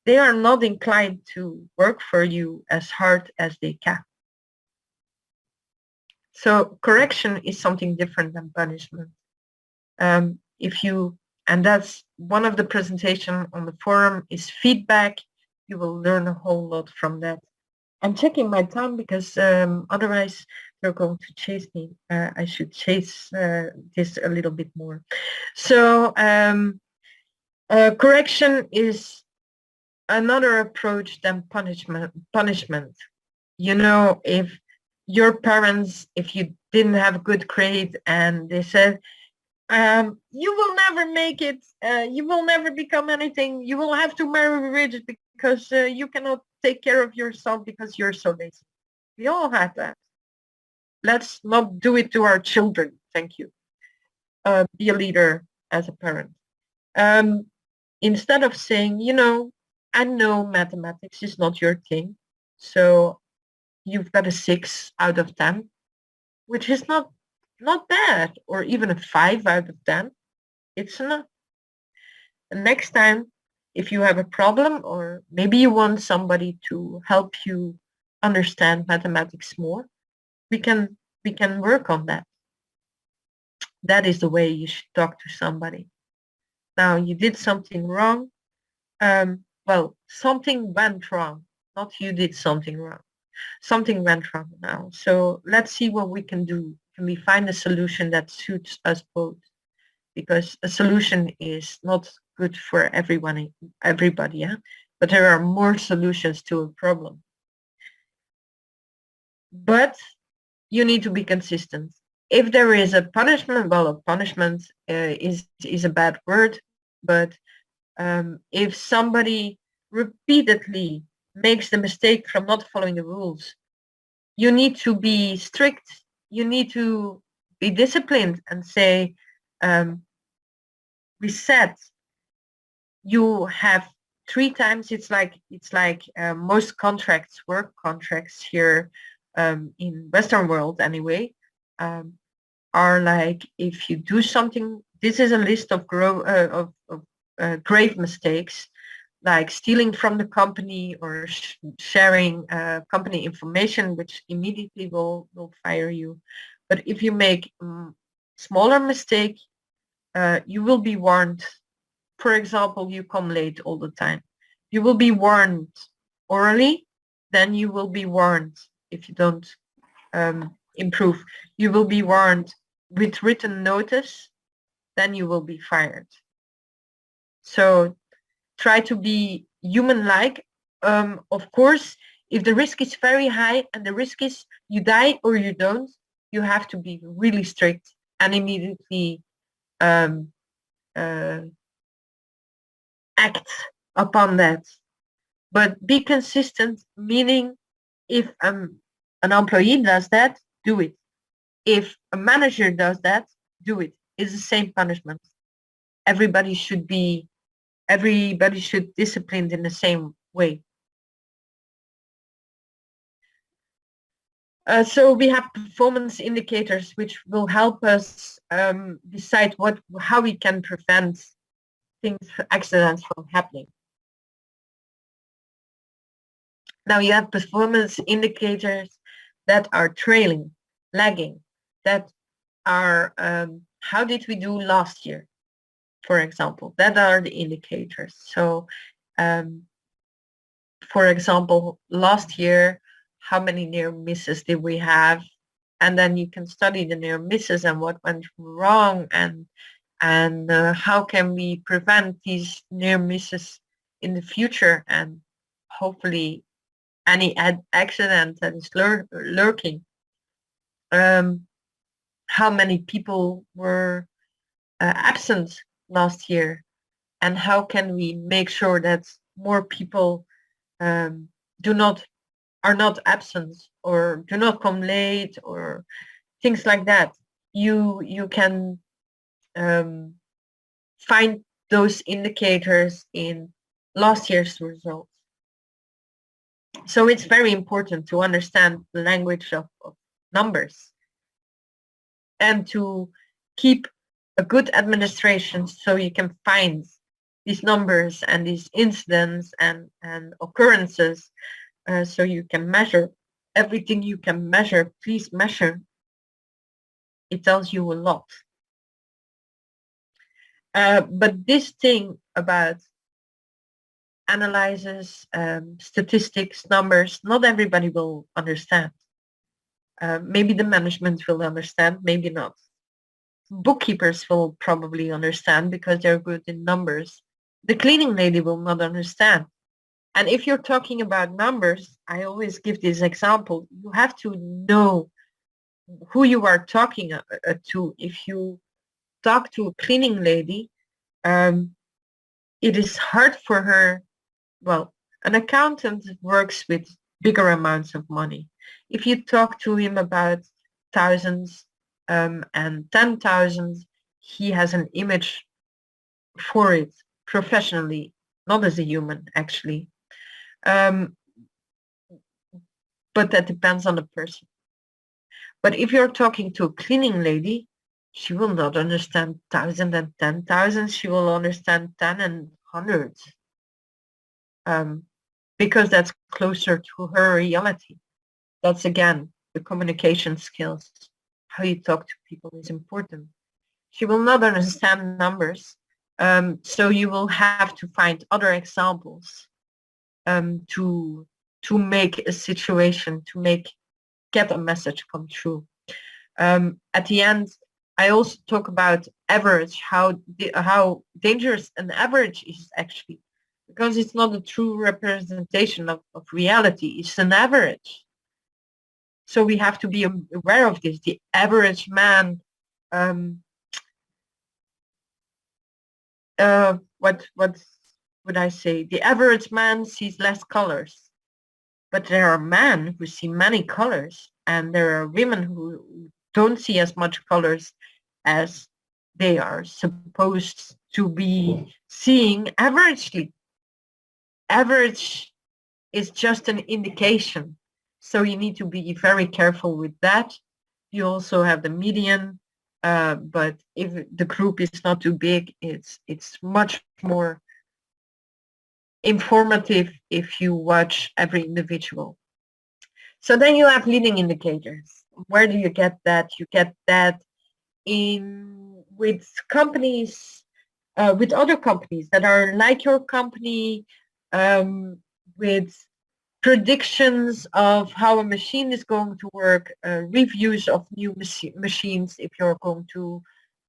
they are not inclined to work for you as hard as they can. So correction is something different than punishment. And that's one of the presentation on the forum is feedback. You will learn a whole lot from that. I'm checking my time because otherwise they're going to chase me. I should chase this a little bit more. So correction is another approach than punishment. You know, if your parents, if you didn't have a good grade and they said, you will never make it, you will never become anything, you will have to marry rich because you cannot take care of yourself because you're so lazy. We all have that. Let's not do it to our children. Thank you. Be a leader as a parent. Instead of saying, you know, I know mathematics is not your thing, so you've got a 6 out of 10, which is not bad, or even a 5 out of 10. It's not. And next time, if you have a problem, or maybe you want somebody to help you understand mathematics more, we can work on that. That is the way you should talk to somebody. Now, you did something wrong. Well, something went wrong, not you did something wrong. Something went wrong now. So let's see what we can do. Can we find a solution that suits us both? Because a solution is not good for everybody, yeah? But there are more solutions to a problem. But you need to be consistent. If there is a punishment, well, a punishment is a bad word, but if somebody repeatedly makes the mistake from not following the rules, you need to be strict. You need to be disciplined and say, we said you have 3 times. It's like most contracts, work contracts here in Western world anyway, are like, if you do something, this is a list of grave mistakes, like stealing from the company or sharing company information, which immediately will fire you. But if you make smaller mistake, you will be warned. For example, you come late all the time. You will be warned orally, then you will be warned if you don't improve. You will be warned with written notice, then you will be fired. So try to be human-like. Of course, if the risk is very high and the risk is you die or you don't, you have to be really strict and immediately act upon that. But be consistent, meaning if an employee does that, do it. If a manager does that, do it. It's the same punishment. Everybody should be, everybody should disciplined in the same way. So we have performance indicators which will help us decide how we can prevent accidents from happening. Now you have performance indicators that are trailing, lagging, that are how did we do last year, for example. That are the indicators. So for example, last year, how many near misses did we have? And then you can study the near misses and what went wrong, and how can we prevent these near misses in the future, and hopefully any accident that is lurking. How many people were absent last year, and how can we make sure that more people are not absent or do not come late or things like that. You can find those indicators in last year's results. So it's very important to understand the language of numbers and to keep a good administration so you can find these numbers and these incidents and occurrences, so you can measure everything you can measure. Please measure. It tells you a lot. But this thing about analysis, statistics, numbers, not everybody will understand. Maybe the management will understand, maybe not. Bookkeepers will probably understand because they're good in numbers. The cleaning lady will not understand. And if you're talking about numbers, I always give this example. You have to know who you are talking to. If you talk to a cleaning lady, it is hard for her. Well, an accountant works with bigger amounts of money. If you talk to him about thousands and 10,000, he has an image for it professionally, not as a human, actually. But that depends on the person. But if you're talking to a cleaning lady, she will not understand 1,000 and 10,000. She will understand 10 and hundreds. Because that's closer to her reality. That's again, the communication skills. How you talk to people is important. She will not understand numbers. So you will have to find other examples to make a situation, get a message come true. At the end, I also talk about average, how dangerous an average is actually, because it's not a true representation of reality. It's an average. So we have to be aware of this. The average man, what would I say? The average man sees less colors, but there are men who see many colors, and there are women who don't see as much colors as they are supposed to be seeing averagely. Average is just an indication. So you need to be very careful with that. You also have the median, but if the group is not too big, it's much more informative if you watch every individual. So then you have leading indicators. Where do you get that? You get that with companies, with other companies that are like your company, with predictions of how a machine is going to work, reviews of new machines if you're going to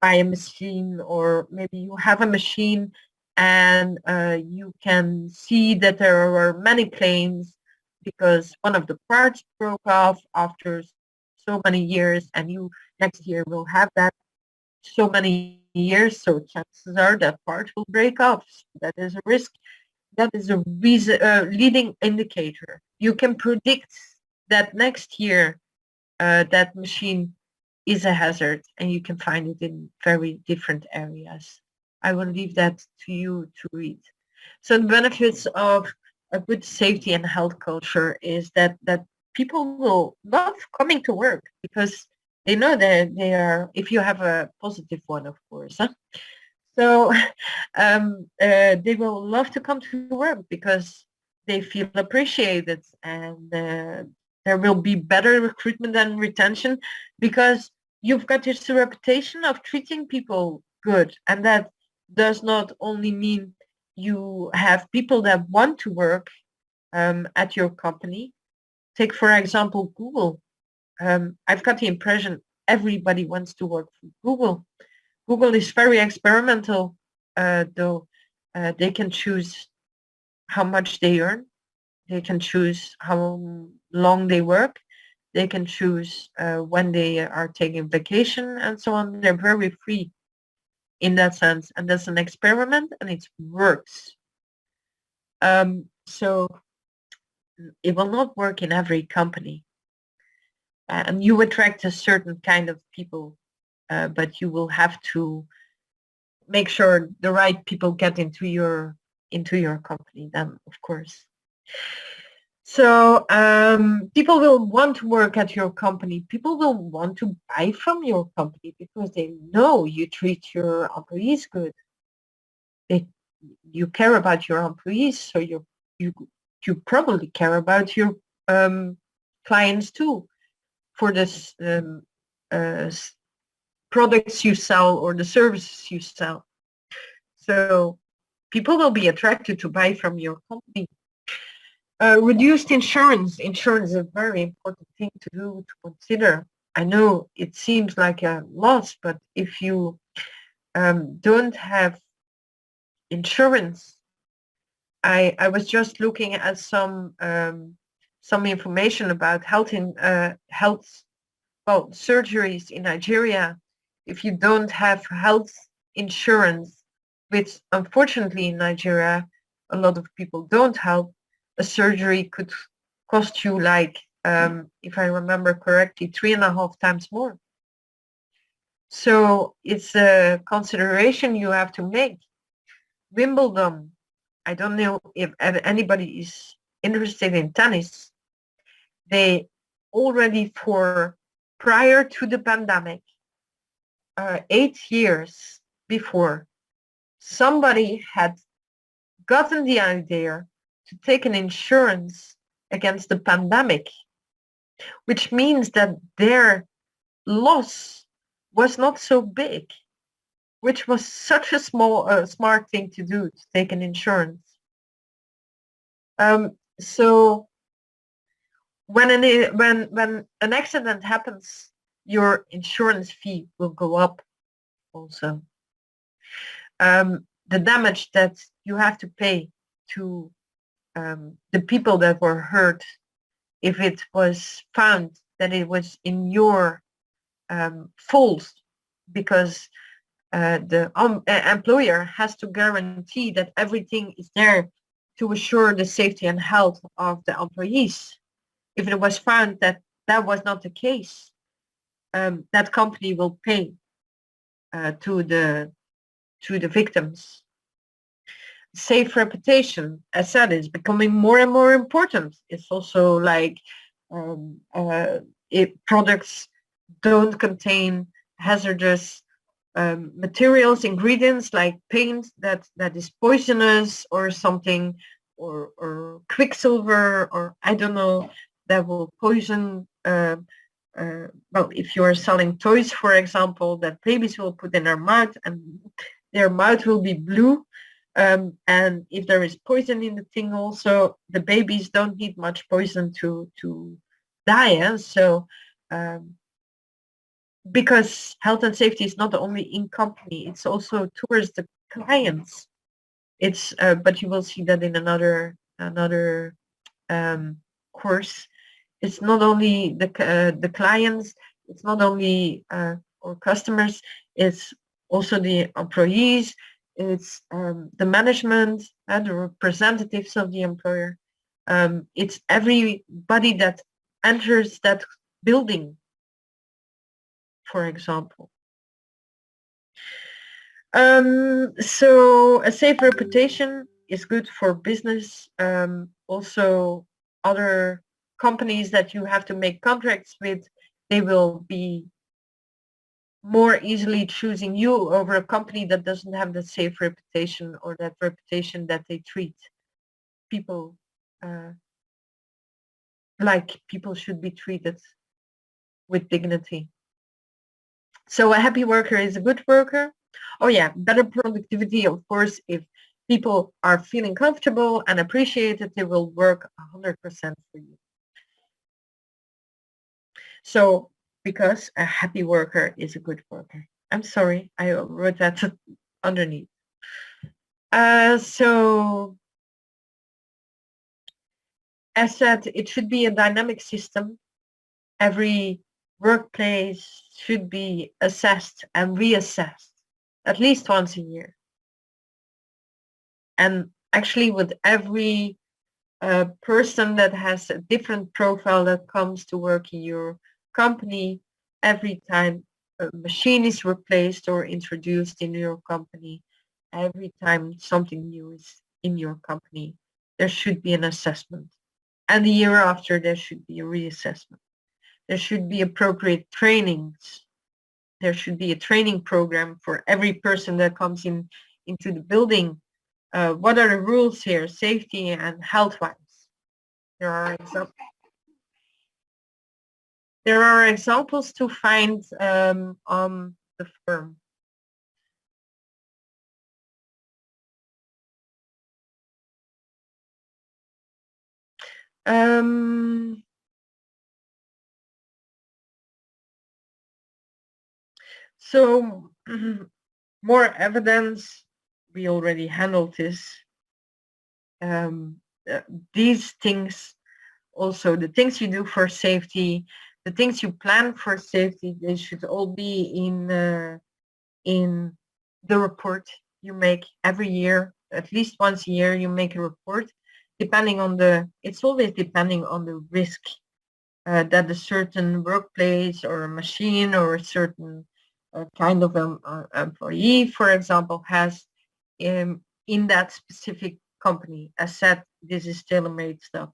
buy a machine, or maybe you have a machine and you can see that there are many claims because one of the parts broke off after so many years, and you next year will have that so many years, so chances are that part will break off. That is a risk. That is a leading indicator. You can predict that next year that machine is a hazard, and you can find it in very different areas. I will leave that to you to read. So the benefits of a good safety and health culture is that people will love coming to work because they know that they are, if you have a positive one, of course. Huh? So they will love to come to work because they feel appreciated, and there will be better recruitment and retention because you've got this reputation of treating people good, and that does not only mean you have people that want to work at your company. Take, for example, Google. I've got the impression everybody wants to work for Google. Google is very experimental, though they can choose how much they earn. They can choose how long they work. They can choose when they are taking vacation and so on. They're very free in that sense. And that's an experiment, and it works. So it will not work in every company. And you attract a certain kind of people, but you will have to make sure the right people get into your company then, of course. So people will want to work at your company. People will want to buy from your company because they know you treat your employees good. You care about your employees, so you probably care about your clients too for this products you sell or the services you sell. So people will be attracted to buy from your company. Reduced insurance. Insurance is a very important thing to do, to consider. I know it seems like a loss, but if you don't have insurance, I was just looking at some information about surgeries in Nigeria. If you don't have health insurance, which unfortunately in Nigeria a lot of people don't have, a surgery could cost you, like, if I remember correctly, 3.5 times more. So it's a consideration you have to make. Wimbledon, I don't know if anybody is interested in tennis. They already, for prior to the pandemic, 8 years before, somebody had gotten the idea to take an insurance against the pandemic, which means that their loss was not so big, which was such a smart thing to do, to take an insurance. So when an accident happens, your insurance fee will go up also. The damage that you have to pay to the people that were hurt, if it was found that it was in your fault, because the employer has to guarantee that everything is there to assure the safety and health of the employees. If it was found that that was not the case, that company will pay to the victims. Safe reputation, as said, is becoming more and more important. It's also like if products don't contain hazardous materials, ingredients like paint that is poisonous or something, or quicksilver, or I don't know, that will poison. Well, if you are selling toys, for example, that babies will put in their mouth and their mouth will be blue. And if there is poison in the thing also, the babies don't need much poison to die. Eh? So because health and safety is not only in company, it's also towards the clients. It's but you will see that in another course. It's not only the clients, it's not only or customers, it's also the employees, it's the management, the representatives of the employer. It's everybody that enters that building, for example. So a safe reputation is good for business. Also, other companies that you have to make contracts with, they will be more easily choosing you over a company that doesn't have the safe reputation, or that reputation that they treat people like people should be treated with dignity. So a happy worker is a good worker. Oh yeah, better productivity, of course, if people are feeling comfortable and appreciated, they will work 100% for you. So because a happy worker is a good worker. I'm sorry, I wrote that underneath. So as said, it should be a dynamic system. Every workplace should be assessed and reassessed at least once a year. And actually with every person that has a different profile that comes to work in your company, every time a machine is replaced or introduced in your company, every time something new is in your company, there should be an assessment. And the year after, there should be a reassessment. There should be appropriate trainings. There should be a training program for every person that comes into the building. What are the rules here, safety and health-wise? There are examples to find on the firm. So more evidence, we already handled this. These things, also the things you do for safety, the things you plan for safety, they should all be in the report you make every year. At least once a year you make a report, depending on it's always depending on the risk that a certain workplace or a machine or a certain kind of employee, for example, has in that specific company. As said, this is tailor-made stuff.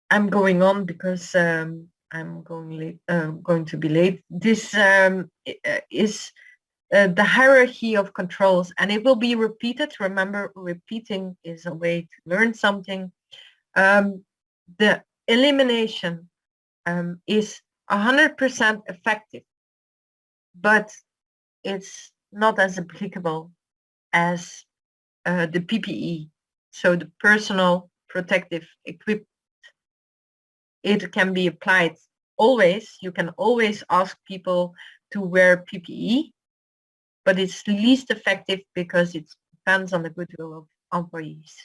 I'm going on because I'm going to be late. This is the hierarchy of controls, and it will be repeated. Remember, repeating is a way to learn something. The elimination is 100% effective, but it's not as applicable as the PPE, so the personal protective equipment. It can be applied always. You can always ask people to wear PPE, but it's least effective because it depends on the goodwill of employees.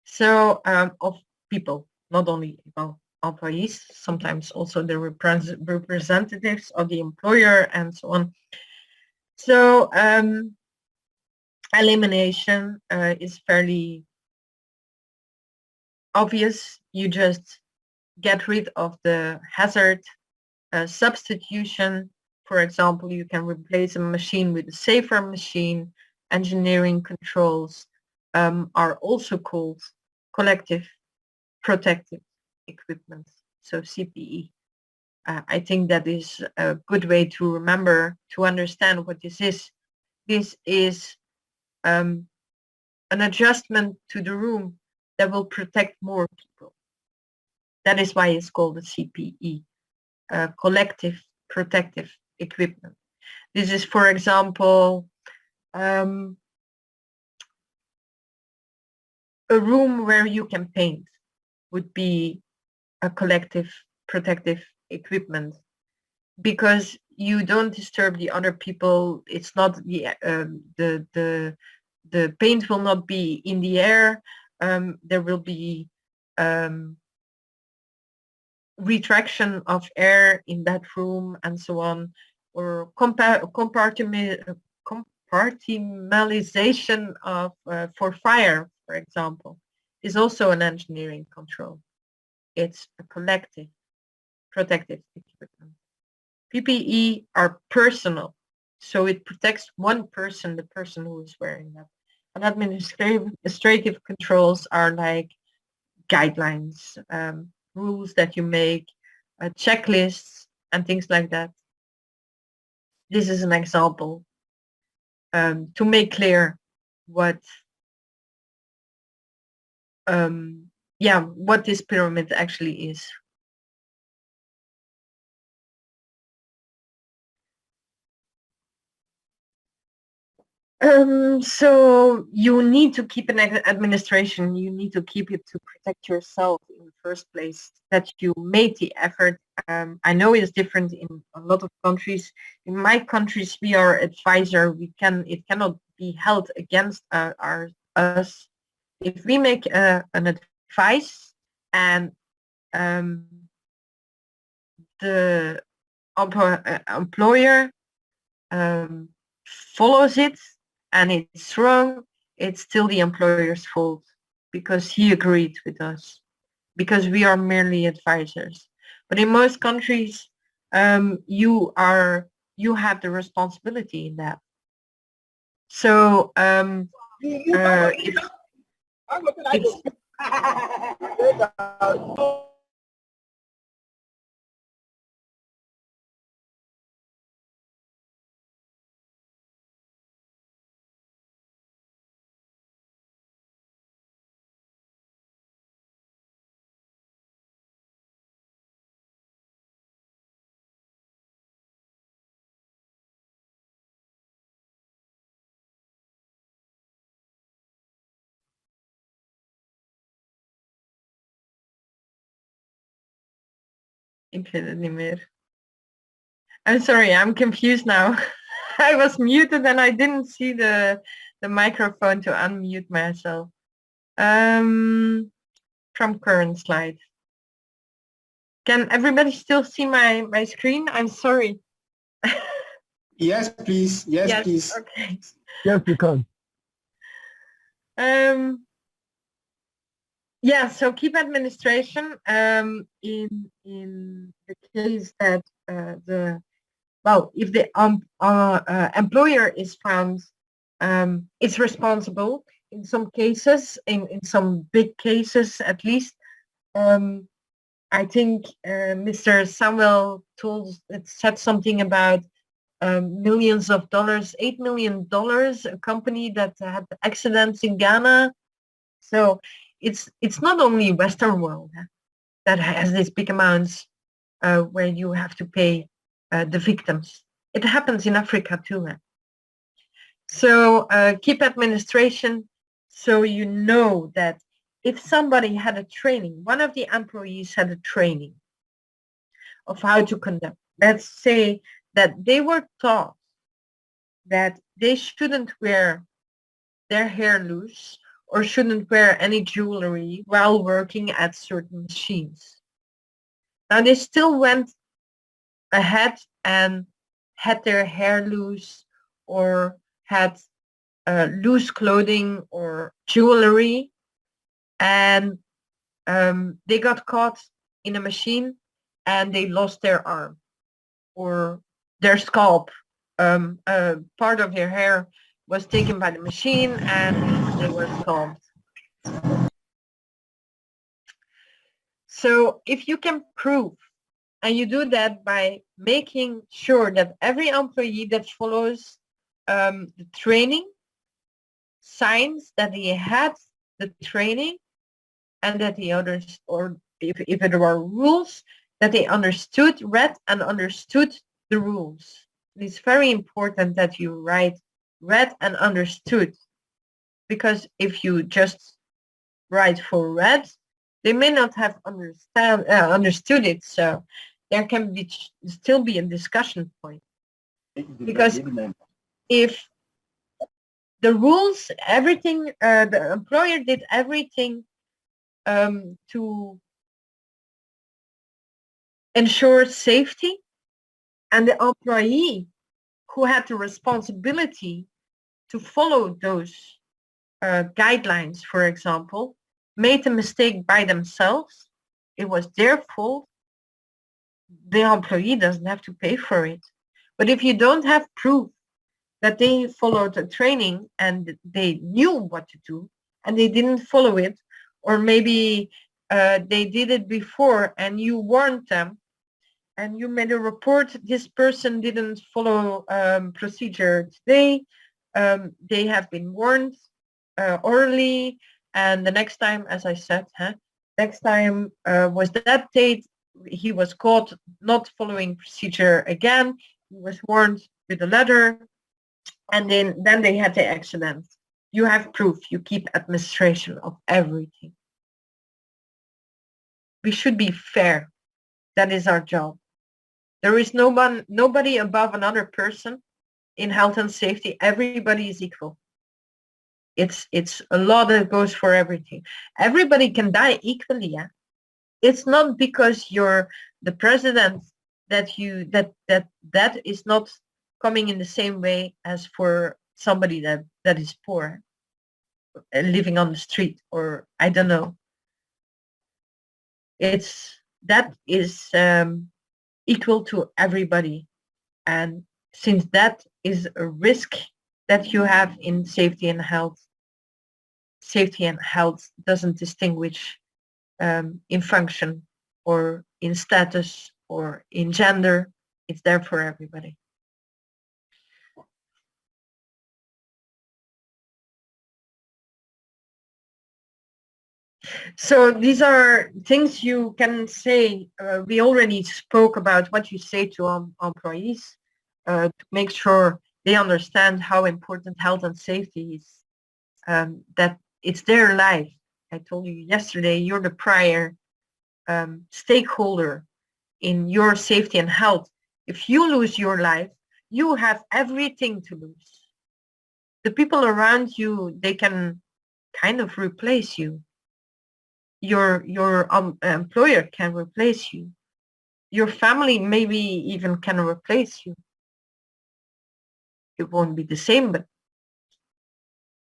So of people, not only about employees, sometimes also the representatives of the employer and so on. So elimination is fairly obvious. You just get rid of the hazard. Substitution, for example, you can replace a machine with a safer machine. Engineering controls are also called collective protective equipment, so CPE. I think that is a good way to remember, to understand what this is. This is an adjustment to the room that will protect more people. That is why it's called a CPE, collective protective equipment. This is, for example, a room where you can paint would be a collective protective equipment, because you don't disturb the other people. It's not the paint will not be in the air. There will be retraction of air in that room and so on. or compartmentalization of for fire, for example, is also an engineering control. It's a collective protective equipment. PPE are personal, so it protects one person, the person who is wearing that. And administrative controls are like guidelines, rules that you make, checklists, and things like that. This is an example to make clear what what this pyramid actually is. So you need to keep an administration, you need to keep it to protect yourself in the first place, that you made the effort. I know it's different in a lot of countries. In my countries, we are advisor, it cannot be held against us. If we make an advice and the employer follows it, and it's wrong, it's still the employer's fault because he agreed with us, because we are merely advisors. But in most countries, you have the responsibility in that. So if ik weet het niet meer. I'm sorry, I'm confused now. I was muted and I didn't see the microphone to unmute myself. From current slide. Can everybody still see my screen? I'm sorry. Yes, please. Yes, please. Okay. Yes, you can. Yeah, so keep administration in the case that if the employer is found, it's responsible in some cases, in some big cases at least. I think Mr. Samuel said something about millions of dollars, $8 million, a company that had accidents in Ghana. So it's not only Western world that has these big amounts where you have to pay the victims. It happens in Africa too. So keep administration, so you know that if somebody had a training, one of the employees had a training of how to conduct. Let's say that they were taught that they shouldn't wear their hair loose or shouldn't wear any jewelry while working at certain machines. Now they still went ahead and had their hair loose or had loose clothing or jewelry, and they got caught in a machine and they lost their arm or their scalp. Part of their hair was taken by the machine and they were scalped. So if you can prove, and you do that by making sure that every employee that follows the training signs that he had the training and that the others, or if there were rules, that they read and understood the rules. It's very important that you write read and understood, because if you just write for read, they may not have understood it. So there can still be a discussion point, because if the rules, everything, the employer did everything to ensure safety, And the employee who had the responsibility to follow those guidelines, for example, made a mistake by themselves, it was their fault, the employee doesn't have to pay for it. But if you don't have proof that they followed the training and they knew what to do and they didn't follow it, or maybe they did it before and you warned them and you made a report, this person didn't follow procedure today, they have been warned orally, and the next time, as I said, next time was that date, he was caught not following procedure again, he was warned with a letter, and then they had the accident. You have proof, you keep administration of everything. We should be fair. That is our job. There is nobody above another person in health and safety. Everybody is equal. It's a law that goes for everything. Everybody can die equally. Yeah? It's not because you're the president that that is not coming in the same way as for somebody that is poor, living on the street, or I don't know. That is equal to everybody, and since that is a risk that you have in safety and health doesn't distinguish in function or in status or in gender. It's there for everybody. So these are things you can say. We already spoke about what you say to employees to make sure they understand how important health and safety is, that it's their life. I told you yesterday, you're the prior stakeholder in your safety and health. If you lose your life, you have everything to lose. The people around you, they can kind of replace you. Your employer can replace you. Your family maybe even can replace you. It won't be the same, but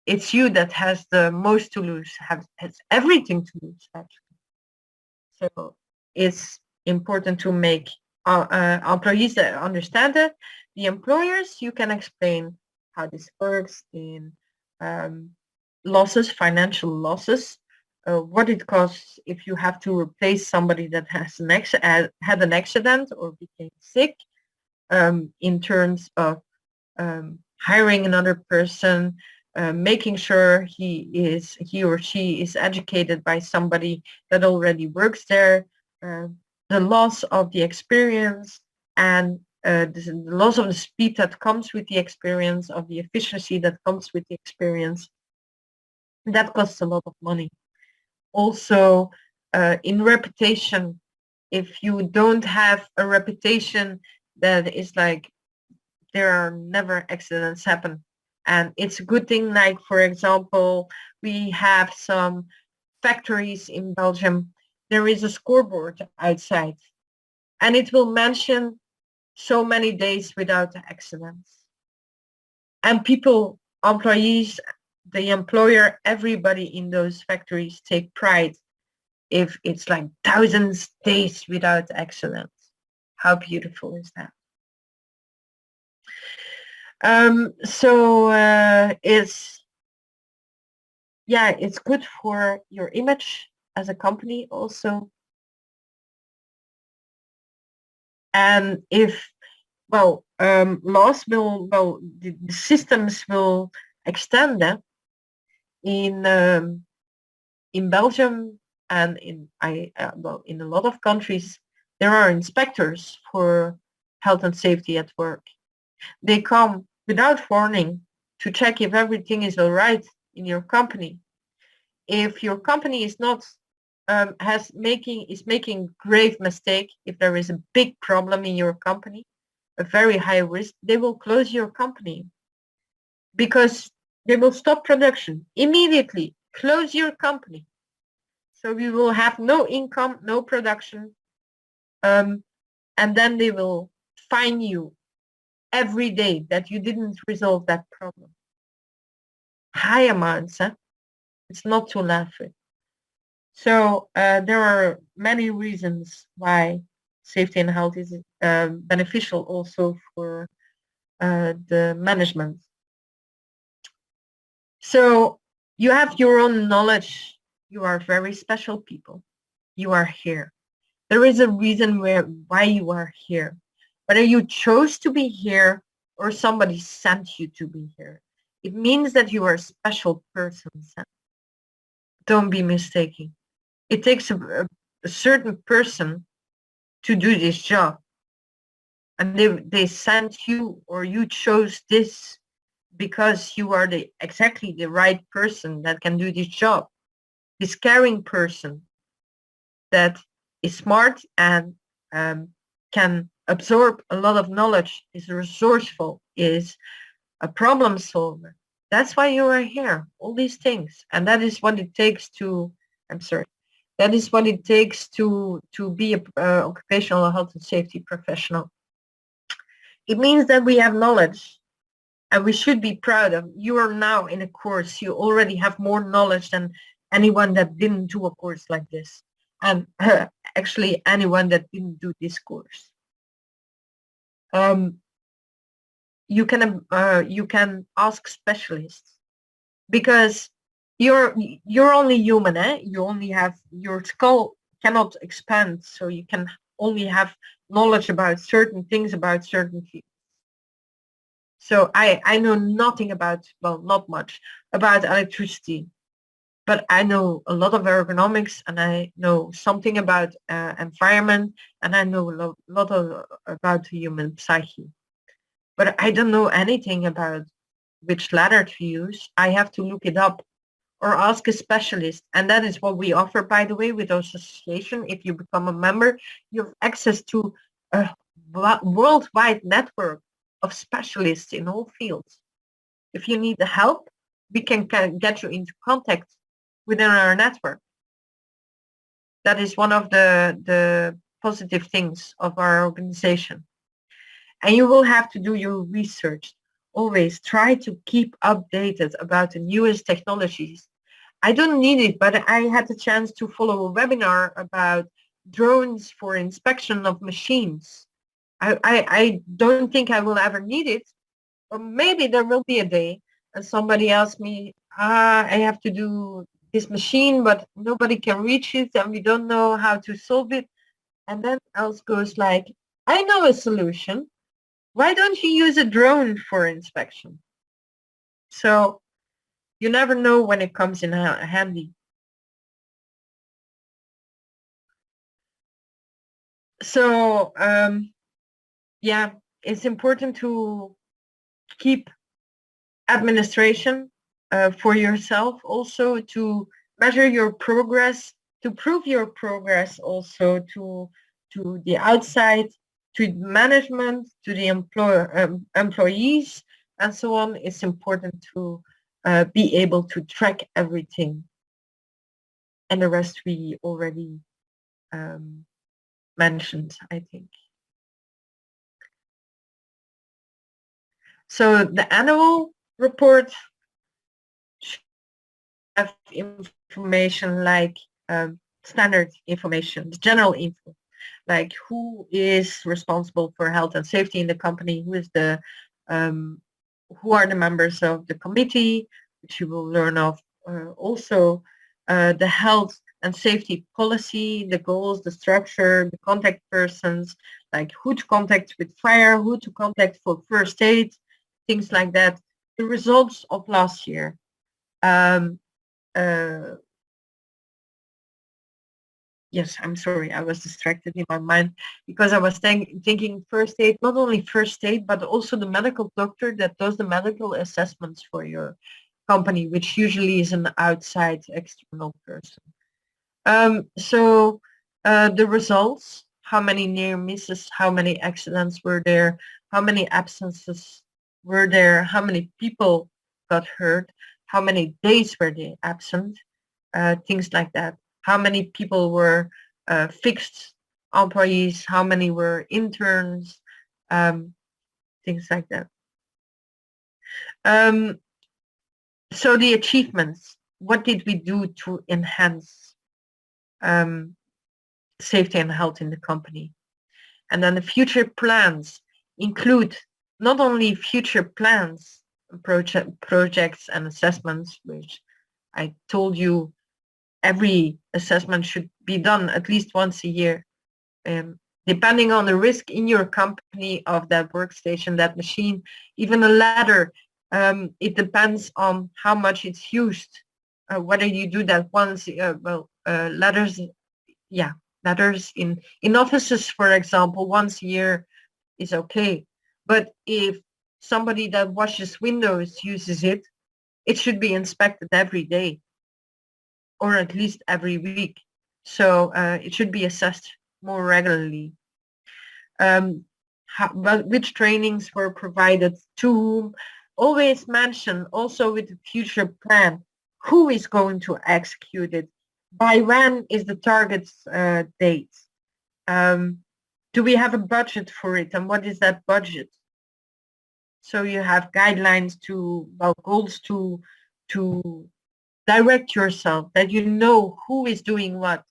it's you that has the most to lose, has everything to lose, actually. So it's important to make employees that understand it. The employers, you can explain how this works in losses, financial losses, what it costs if you have to replace somebody that has had an accident or became sick, in terms of hiring another person, making sure he or she is educated by somebody that already works there, the loss of the experience, and the loss of the speed that comes with the experience, of the efficiency that comes with the experience. That costs a lot of money. Also, in reputation, if you don't have a reputation that is like, there are never accidents happen. And it's a good thing, like, for example, we have some factories in Belgium. There is a scoreboard outside and it will mention so many days without accidents. And people, employees, the employer, everybody in those factories take pride if it's like thousands days without accidents. How beautiful is that? It's good for your image as a company also. And if, laws will, the systems will extend that in Belgium and in a lot of countries, there are inspectors for health and safety at work. They come without warning to check if everything is all right in your company. If your company is not making grave mistake, if there is a big problem in your company, a very high risk, they will close your company because they will stop production immediately. Close your company. So we will have no income, no production, and then they will fine you every day that you didn't resolve that problem. High amounts, huh? It's not to laugh with. So there are many reasons why safety and health is beneficial also for the management. So you have your own knowledge. You are very special people. You are here. There is a reason why you are here. Whether you chose to be here or somebody sent you to be here, it means that you are a special person. Don't be mistaken. It takes a certain person to do this job. And they sent you, or you chose this because you are exactly the right person that can do this job. This caring person that is smart and can absorb a lot of knowledge, is resourceful, is a problem solver. That's why you are here, all these things. And that is what it takes to, that is what it takes to be a occupational health and safety professional. It means that we have knowledge and we should be proud of. You are now in a course, you already have more knowledge than anyone that didn't do a course like this. And actually anyone that didn't do this course. You can ask specialists because you're only human, eh? You only have, your skull cannot expand, so you can only have knowledge about certain things, about certain fields. So I know nothing about, well, not much about electricity, but I know a lot of ergonomics, and I know something about environment, and I know a lot about the human psyche. But I don't know anything about which ladder to use. I have to look it up or ask a specialist. And that is what we offer, by the way, with OSHAssociation. If you become a member, you have access to a worldwide network of specialists in all fields. If you need the help, we can get you into contact within our network. That is one of the positive things of our organization. And you will have to do your research. Always try to keep updated about the newest technologies. I don't need it, but I had the chance to follow a webinar about drones for inspection of machines. I don't think I will ever need it, or maybe there will be a day and somebody asks me, I have to do this machine, but nobody can reach it and we don't know how to solve it. And then else goes like, I know a solution. Why don't you use a drone for inspection? So you never know when it comes in handy. So yeah, it's important to keep administration for yourself, also to measure your progress, to prove your progress also to the outside, to management, to the employees, and so on. It's important to be able to track everything. And the rest we already mentioned, I think. So the annual report should have information like standard information, the general info, like who is responsible for health and safety in the company, who are the members of the committee, which you will learn of, also the health and safety policy, the goals, the structure, the contact persons, like who to contact with fire, who to contact for first aid, things like that. The results of last year. Yes, I'm sorry, I was distracted in my mind because I was thinking first aid, not only first aid, but also the medical doctor that does the medical assessments for your company, which usually is an outside external person. So the results, how many near misses, how many accidents were there, how many absences were there, how many people got hurt, how many days were they absent, things like that. How many people were fixed employees, how many were interns, things like that. So the achievements, what did we do to enhance safety and health in the company? And then the future plans include not only future plans, projects and assessments, which I told you every assessment should be done at least once a year. Depending on the risk in your company of that workstation, that machine, even a ladder, it depends on how much it's used. Whether you do that once, ladders, yeah, ladders in offices, for example, once a year is okay. But if somebody that washes windows uses it, it should be inspected every day, or at least every week. So it should be assessed more regularly. Which trainings were provided to whom? Always mention also with the future plan, who is going to execute it? By when is the target date? Do we have a budget for it? And what is that budget? So you have guidelines to, goals to direct yourself, that you know who is doing what.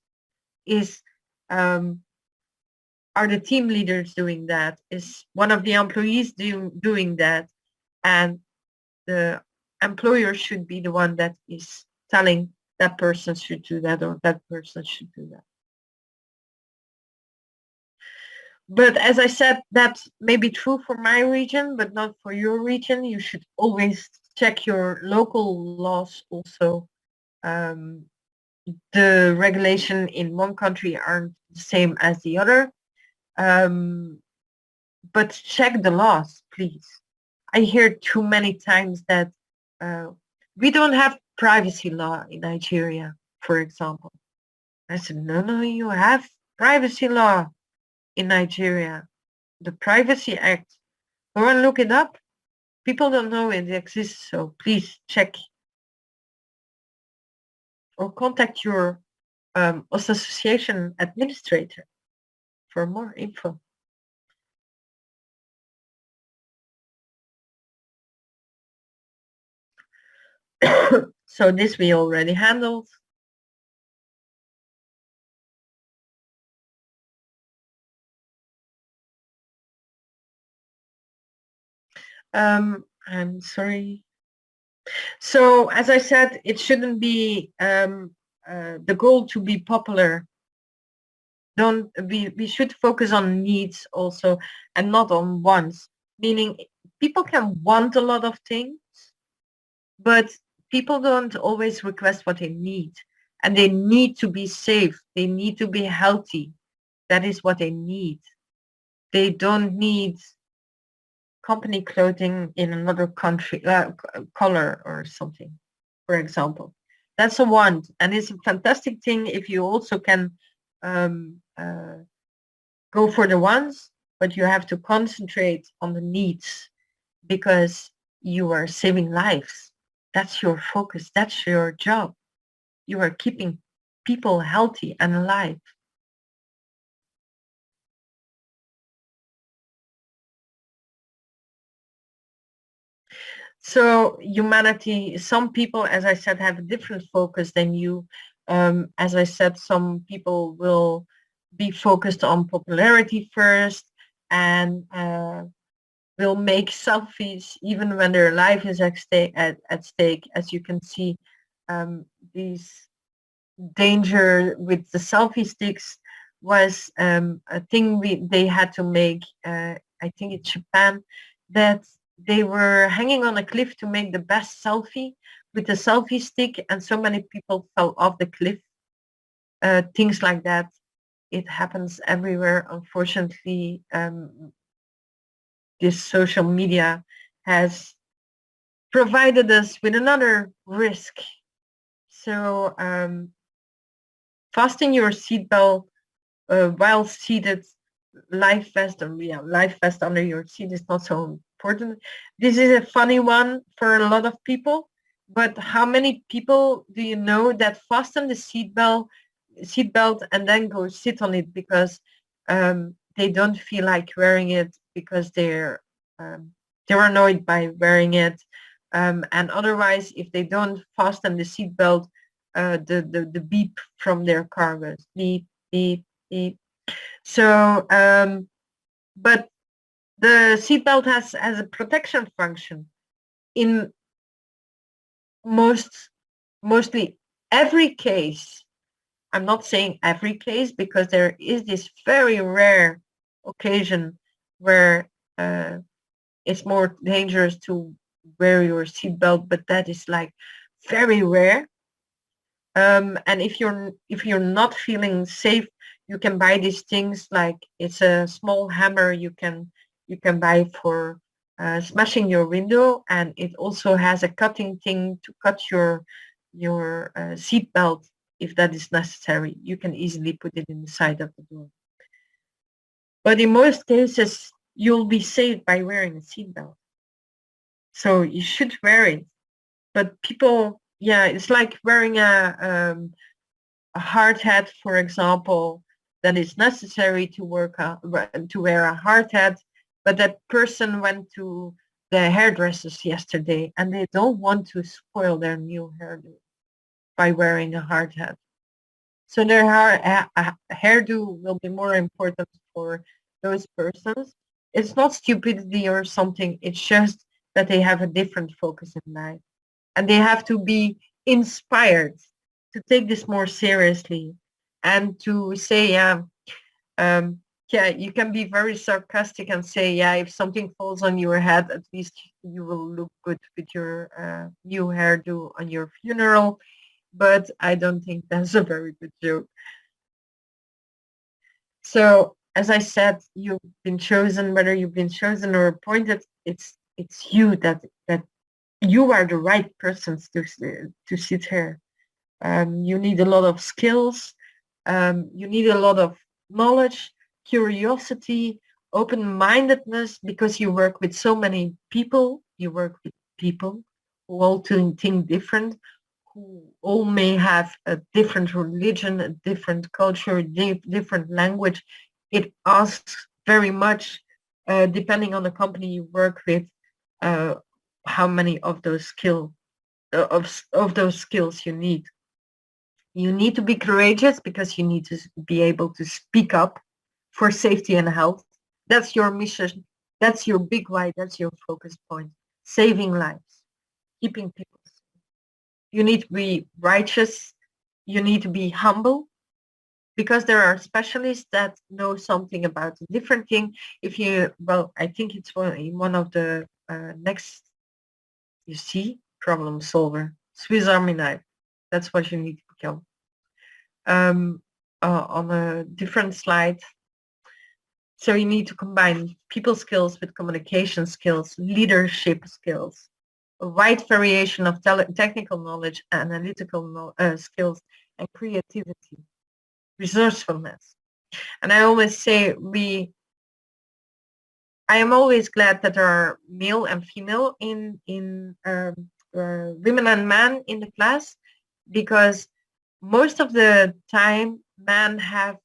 Are the team leaders doing that? Is one of the employees doing that? And the employer should be the one that is telling that person should do that or that person should do that. But as I said, that may be true for my region, but not for your region. You should always check your local laws also. The regulation in one country aren't the same as the other. But check the laws, please. I hear too many times that we don't have privacy law in Nigeria, for example. I said, no, you have privacy law in Nigeria. The Privacy Act. Go and look it up. People don't know it exists, so please check. Or contact your OSHAssociation administrator for more info. So this we already handled. I'm sorry. So as I said, it shouldn't be the goal to be popular. We should focus on needs also and not on wants. Meaning people can want a lot of things, but people don't always request what they need. And they need to be safe. They need to be healthy. That is what they need. They don't need company clothing in another country, color or something, for example. That's a want. And it's a fantastic thing if you also can go for the wants, but you have to concentrate on the needs because you are saving lives. That's your focus. That's your job. You are keeping people healthy and alive. So humanity, some people, as I said, have a different focus than you. As I said, some people will be focused on popularity first and will make selfies even when their life is at stake. As you can see, these danger with the selfie sticks was a thing they had to make. I think it's Japan, that they were hanging on a cliff to make the best selfie with the selfie stick, and so many people fell off the cliff. Things like that. It happens everywhere, unfortunately. This social media has provided us with another risk. So fasten your seatbelt while seated. Life vest, life vest under your seat is not so important. This is a funny one for a lot of people, but how many people do you know that fasten the seatbelt and then go sit on it because they don't feel like wearing it because they're annoyed by wearing it. And otherwise, if they don't fasten the seatbelt, the beep from their car goes beep, beep, beep. So, but the seatbelt has a protection function in mostly every case. I'm not saying every case, because there is this very rare occasion where it's more dangerous to wear your seatbelt, but that is like very rare. And if you're not feeling safe, you can buy these things, like it's a small hammer you can buy for smashing your window, and it also has a cutting thing to cut your seat belt if that is necessary. You can easily put it in the side of the door. But in most cases, you'll be saved by wearing a seatbelt. So you should wear it. But people, yeah, it's like wearing a hard hat, for example, that is necessary to wear a hard hat, but that person went to the hairdressers yesterday and they don't want to spoil their new hairdo by wearing a hard hat. So their hairdo will be more important for those persons. It's not stupidity or something. It's just that they have a different focus in life, and they have to be inspired to take this more seriously and to say, yeah, you can be very sarcastic and say, yeah, if something falls on your head, at least you will look good with your new hairdo on your funeral. But I don't think that's a very good joke. So, as I said, you've been chosen. Whether you've been chosen or appointed, it's you that you are the right persons to sit here. You need a lot of skills. You need a lot of knowledge, curiosity, open-mindedness, because you work with so many people. You work with people who all think different, who all may have a different religion, a different culture, different language. It asks very much, depending on the company you work with, how many of those of those skills you need. You need to be courageous because you need to be able to speak up for safety and health. That's your mission. That's your big why. That's your focus point. Saving lives, keeping people safe. You need to be righteous. You need to be humble, because there are specialists that know something about a different thing. I think it's one of the next, you see, problem solver, Swiss Army knife. That's what you need to become. On a different slide. So you need to combine people skills with communication skills, leadership skills, a wide variation of technical knowledge, analytical skills, and creativity, resourcefulness. And I always say I am always glad that there are male and female in women and men in the class, because most of the time men have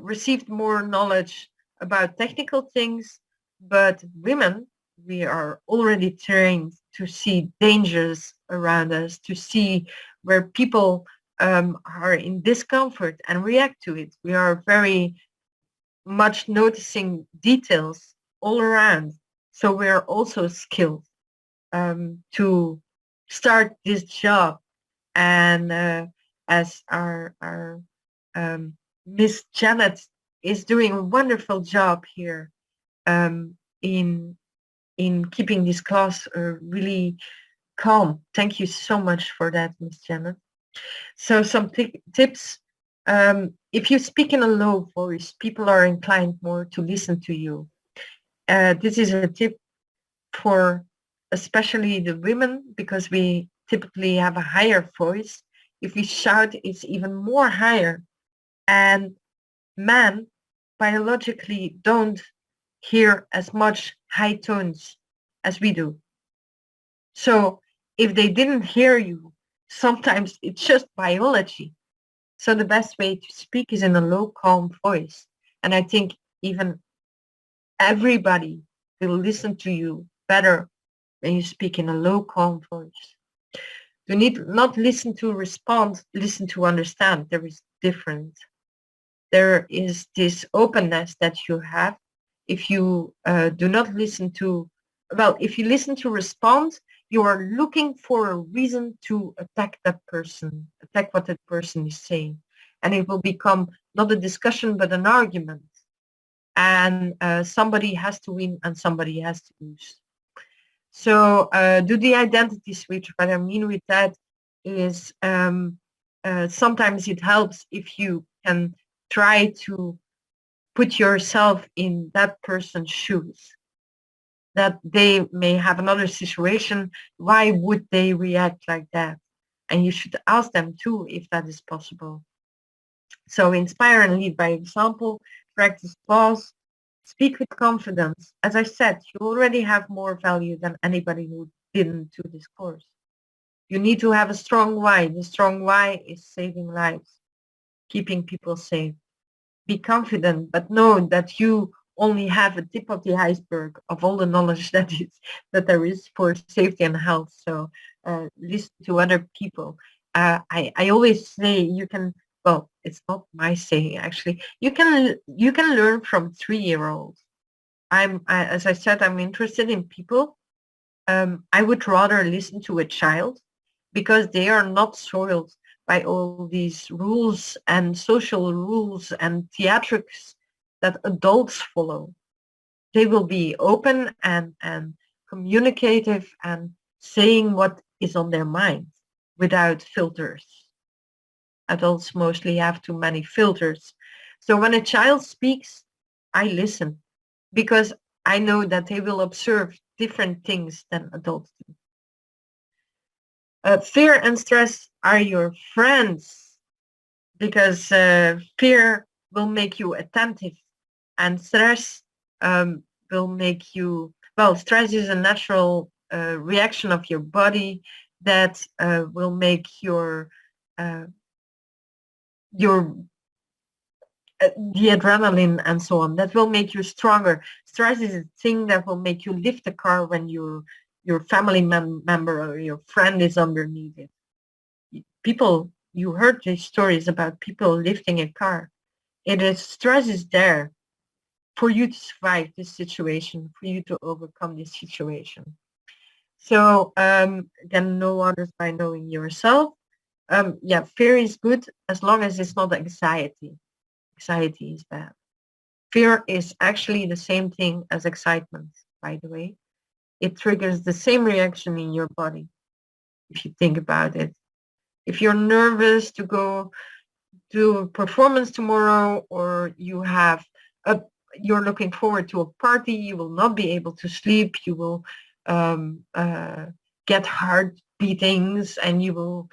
received more knowledge about technical things, but women, we are already trained to see dangers around us, to see where people are in discomfort and react to it. We are very much noticing details all around. So we are also skilled to start this job. And as our Miss Janet is doing a wonderful job here in keeping this class really calm. Thank you so much for that, Miss Janet. So some tips. If you speak in a low voice, people are inclined more to listen to you. This is a tip for especially the women, because we typically have a higher voice. If we shout, it's even more higher. And men biologically don't hear as much high tones as we do. So if they didn't hear you, sometimes it's just biology. So the best way to speak is in a low, calm voice. And I think even everybody will listen to you better when you speak in a low, calm voice. You need not listen to respond, listen to understand. There is difference. There is this openness that you have. If you do not listen to, well, if you listen to respond, you are looking for a reason to attack that person, attack what that person is saying. And it will become not a discussion, but an argument. And somebody has to win and somebody has to lose. So do the identity switch. What I mean with that is sometimes it helps if you can try to put yourself in that person's shoes, that they may have another situation. Why would they react like that? And you should ask them too if that is possible. So inspire and lead by example, practice pause, speak with confidence. As I said, you already have more value than anybody who didn't do this course. You need to have a strong why. The strong why is saving lives, keeping people safe. Be confident, but know that you only have a tip of the iceberg of all the knowledge that there is for safety and health. So listen to other people. I always say you can, well, it's not my saying actually. You can learn from 3-year-olds. As I said, I'm interested in people. I would rather listen to a child because they are not soiled by all these rules and social rules and theatrics that adults follow. They will be open and communicative and saying what is on their mind without filters. Adults mostly have too many filters. So when a child speaks, I listen because I know that they will observe different things than adults do. Fear and stress are your friends because fear will make you attentive and stress will make you, well, stress is a natural reaction of your body that will make your the adrenaline and so on, that will make you stronger. Stress is a thing that will make you lift a car when your family member or your friend is underneath it. People, you heard these stories about people lifting a car. It is, stress is there for you to survive this situation, for you to overcome this situation. So again, know others by knowing yourself. Yeah, fear is good as long as it's not anxiety. Anxiety is bad. Fear is actually the same thing as excitement, by the way. It triggers the same reaction in your body, if you think about it. If you're nervous to go to a performance tomorrow, or you're looking forward to a party, you will not be able to sleep, you will get heart beatings, and you will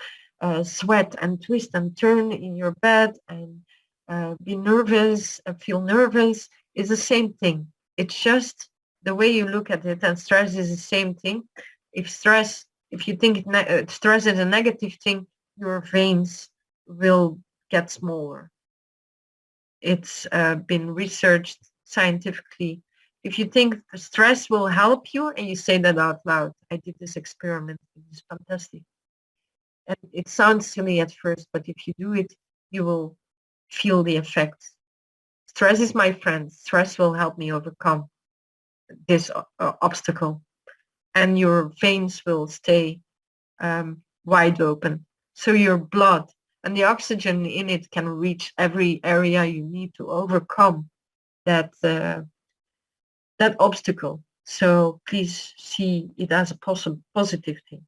sweat and twist and turn in your bed and be nervous, feel nervous, is the same thing. It's just the way you look at it, and stress is the same thing. If you think stress is a negative thing, your veins will get smaller. It's been researched scientifically. If you think stress will help you and you say that out loud, I did this experiment, it was fantastic. And it sounds silly at first, but if you do it, you will feel the effects. Stress is my friend. Stress will help me overcome this obstacle. And your veins will stay wide open. So your blood and the oxygen in it can reach every area you need to overcome that obstacle. So please see it as a positive thing.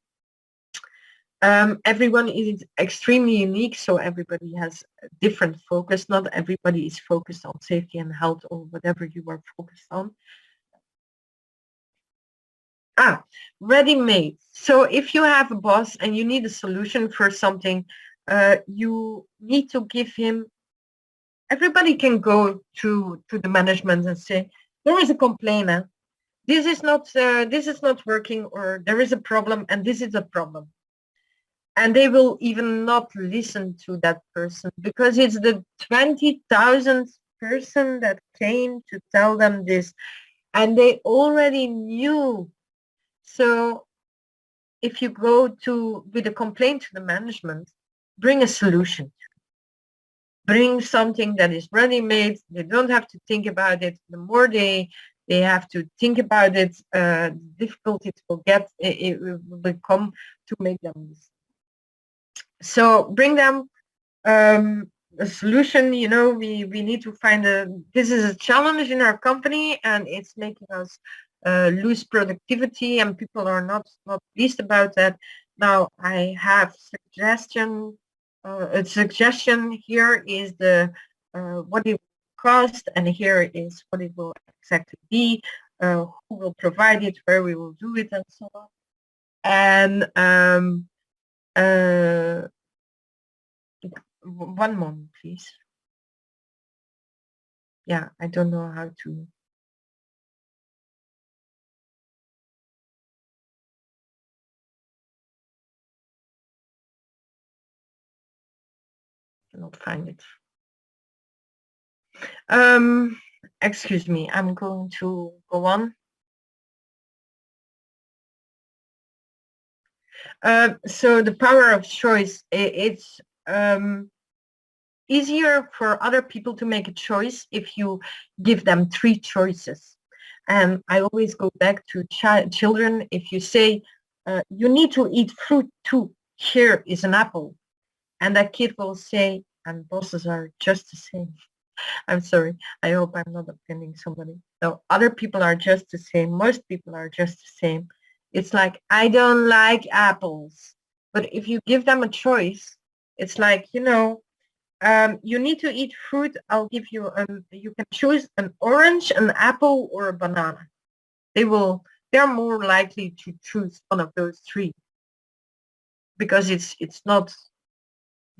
Everyone is extremely unique, so everybody has a different focus. Not everybody is focused on safety and health or whatever you are focused on. Ready-made. So if you have a boss and you need a solution for something, you need to give him, everybody can go to the management and say, there is a complaint. This is not working, or there is a problem and this is a problem. And they will even not listen to that person because it's the 20,000th person that came to tell them this, and they already knew. So if you go with a complaint to the management, bring a solution. Bring something that is ready-made. They don't have to think about it. The more they have to think about it, the difficult it will become to make them. So bring them a solution. You know, we need to find this is a challenge in our company, and it's making us lose productivity, and people are not pleased about that. Now I have suggestion. A suggestion here is the what it will cost, and here is what it will exactly be, who will provide it, where we will do it, and so on. And one moment, please. Yeah, I don't know how to. Cannot find it. Excuse me, I'm going to go on. So the power of choice, it's easier for other people to make a choice if you give them 3 choices. And I always go back to children. If you say, you need to eat fruit too, here is an apple. And that kid will say, and bosses are just the same. I'm sorry. I hope I'm not offending somebody. No, other people are just the same. Most people are just the same. It's like, I don't like apples. But if you give them a choice, it's like, you know, you need to eat fruit. I'll give you, you can choose an orange, an apple, or a banana. They're more likely to choose one of those 3 because it's not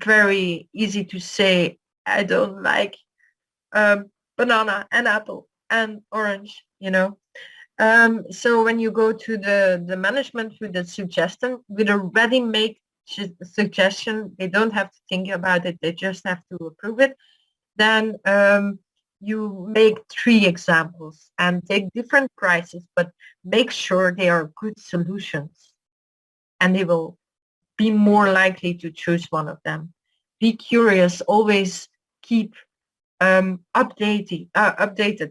very easy to say, I don't like banana and apple and orange, you know. So when you go to the management with a suggestion, with a ready-made suggestion, they don't have to think about it, they just have to approve it. Then you make 3 examples and take different prices, but make sure they are good solutions, and they will be more likely to choose one of them. Be curious, always keep updated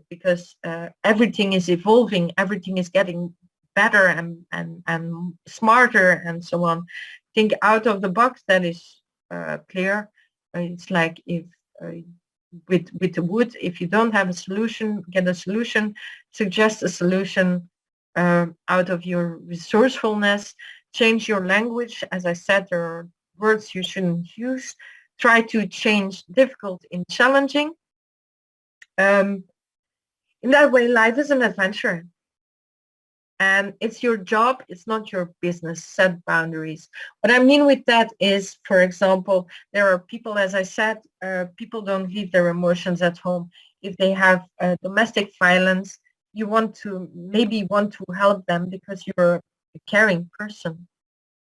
because everything is evolving, everything is getting better and smarter and so on. Think out of the box, that is clear. It's like if with the wood, if you don't have a solution, get a solution, suggest a solution out of your resourcefulness, change your language. As I said, there are words you shouldn't use. Try to change difficult in challenging. In that way, life is an adventure. And it's your job, it's not your business. Set boundaries. What I mean with that is, for example, there are people, as I said, people don't leave their emotions at home. If they have domestic violence, you maybe want to help them because you're a caring person.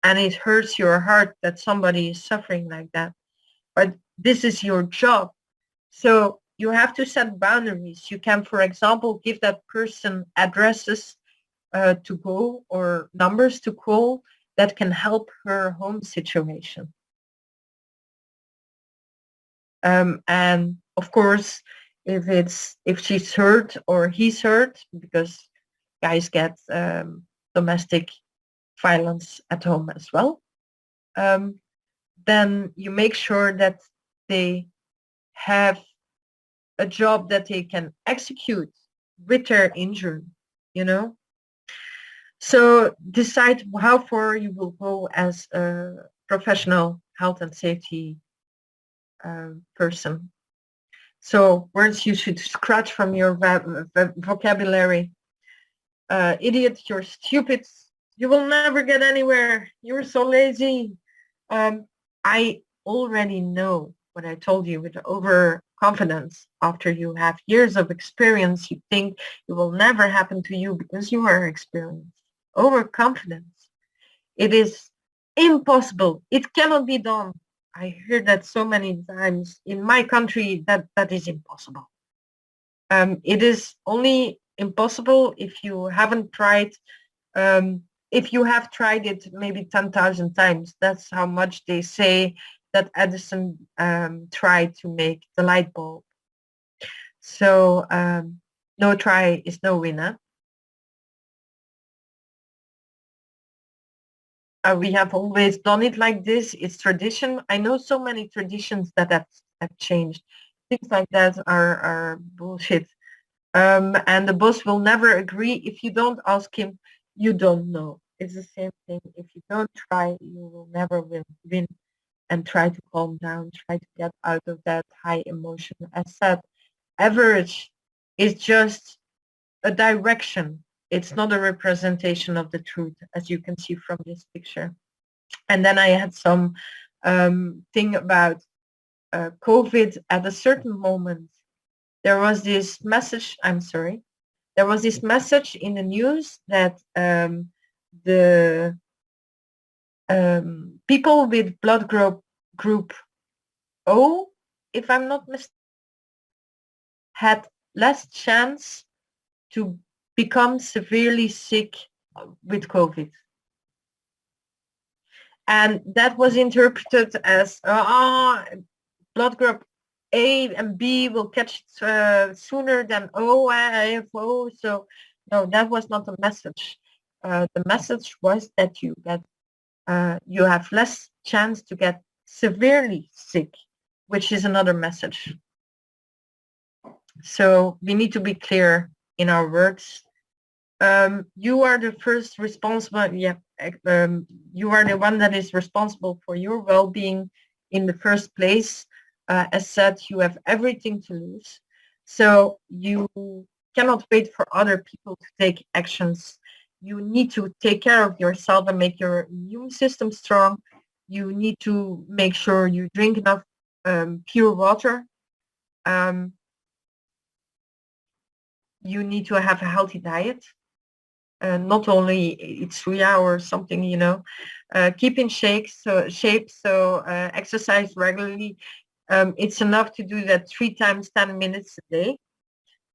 And it hurts your heart that somebody is suffering like that. But this is your job. So you have to set boundaries. You can, for example, give that person addresses to go or numbers to call that can help her home situation. And of course, if she's hurt or he's hurt, because guys get domestic violence at home as well, then you make sure that they have a job that they can execute with their injury, you know. So decide how far you will go as a professional health and safety person. So words you should scratch from your vocabulary. Idiot, you're stupid, you will never get anywhere, you're so lazy. I already know what I told you with overconfidence. After you have years of experience, you think it will never happen to you because you are experienced. Overconfidence. It is impossible. It cannot be done. I hear that so many times. In my country, that is impossible. It is only impossible if you haven't tried. If you have tried it maybe 10,000 times, that's how much they say that Edison tried to make the light bulb. So no try is no winner. We have always done it like this. It's tradition. I know so many traditions that have changed. Things like that are bullshit. And the boss will never agree. If you don't ask him, you don't know. It's the same thing. If you don't try, you will never win. And try to calm down, try to get out of that high emotion. As said, average is just a direction. It's not a representation of the truth, as you can see from this picture. And then I had some thing about COVID. At a certain moment, there was this message, there was this message in the news that the people with blood group O, if I'm not mistaken, had less chance to become severely sick with COVID. And that was interpreted as blood group A and B will catch it sooner than O. I have O. So no, that was not the message. The message was that you have less chance to get severely sick, which is another message. So we need to be clear in our words. You are the first responsible. Yeah, you are the one that is responsible for your well-being in the first place. As said, you have everything to lose. So you cannot wait for other people to take actions. You need to take care of yourself and make your immune system strong. You need to make sure you drink enough pure water. You need to have a healthy diet. Not only eat 3 hours something, keep in shape. So exercise regularly. It's enough to do that 3 times 10 minutes a day.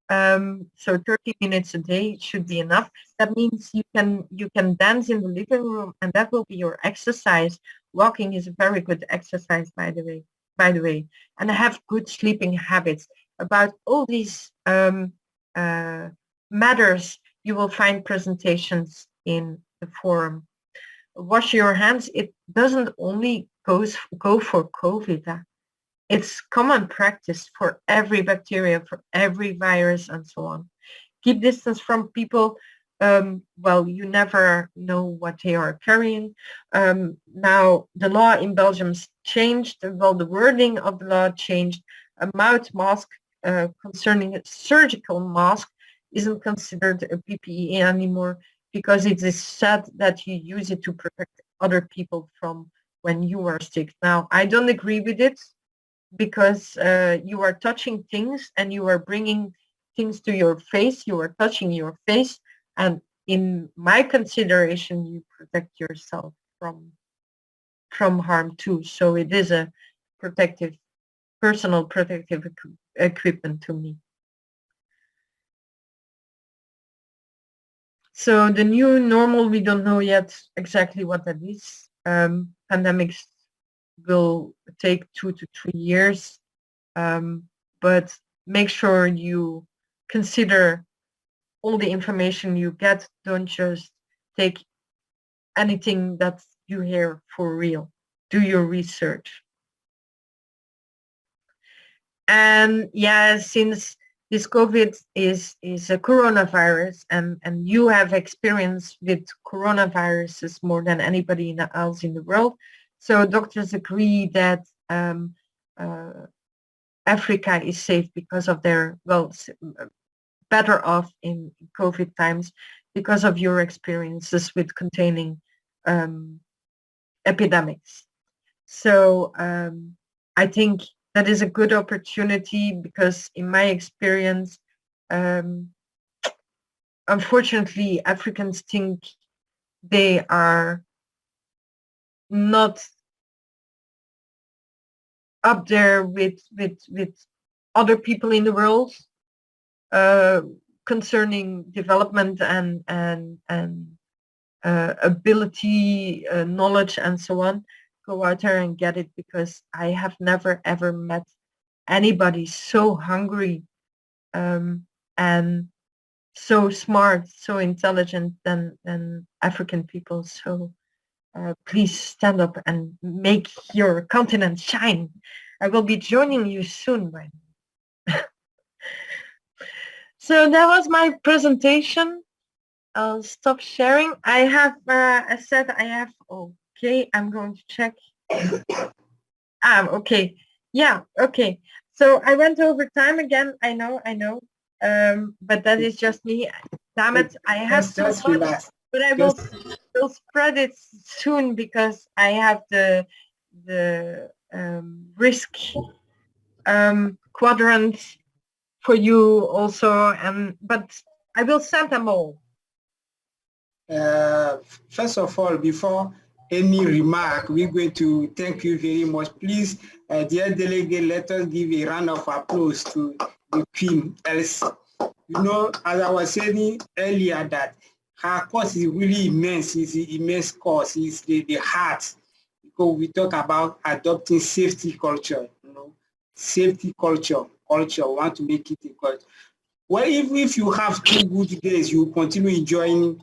So 30 minutes a day should be enough. That means you can dance in the living room, and that will be your exercise. Walking is a very good exercise, by the way, and have good sleeping habits. About all these matters, you will find presentations in the forum. Wash your hands. It doesn't only go for COVID. It's common practice for every bacteria, for every virus, and so on. Keep distance from people. Well, you never know what they are carrying. Now, the law in Belgium changed. Well, the wording of the law changed. A mouth mask concerning a surgical mask isn't considered a PPE anymore, because it is said that you use it to protect other people from when you are sick. Now, I don't agree with it, because you are touching things and you are bringing things to your face. You are touching your face, and in my consideration, you protect yourself from harm too. So it is a personal protective equipment to me. So the new normal, we don't know yet exactly what that is. Pandemics will take 2 to 3 years, but make sure you consider all the information you get. Don't just take anything that you hear for real. Do your research. And yeah, since this COVID is a coronavirus, and you have experience with coronaviruses more than anybody else in the world, so doctors agree that Africa is safe because of their, better off in COVID times because of your experiences with containing epidemics. So I think that is a good opportunity, because in my experience, unfortunately, Africans think they are not up there with other people in the world. concerning development and ability, knowledge, and so on, go out there and get it, because I have never ever met anybody so hungry and so smart, so intelligent than African people. So please stand up and make your continent shine. I will be joining you soon, by the way. So that was my presentation. I'll stop sharing. I have, I said I have, okay, I'm going to check. Okay. Yeah, okay. So I went over time again. I know. But that is just me. Damn it. I have so much, but I will spread it soon, because I have the risk quadrant for you also, but I will send them all. First of all, before any remark, we're going to thank you very much. Please, dear delegate, let us give a round of applause to the Queen. Else, you know, as I was saying earlier, that her course is really immense. It's an immense course. It's the heart. Because we talk about adopting safety culture, you know, safety culture. We want to make it a culture. Well, if you have 2 good days, you continue enjoying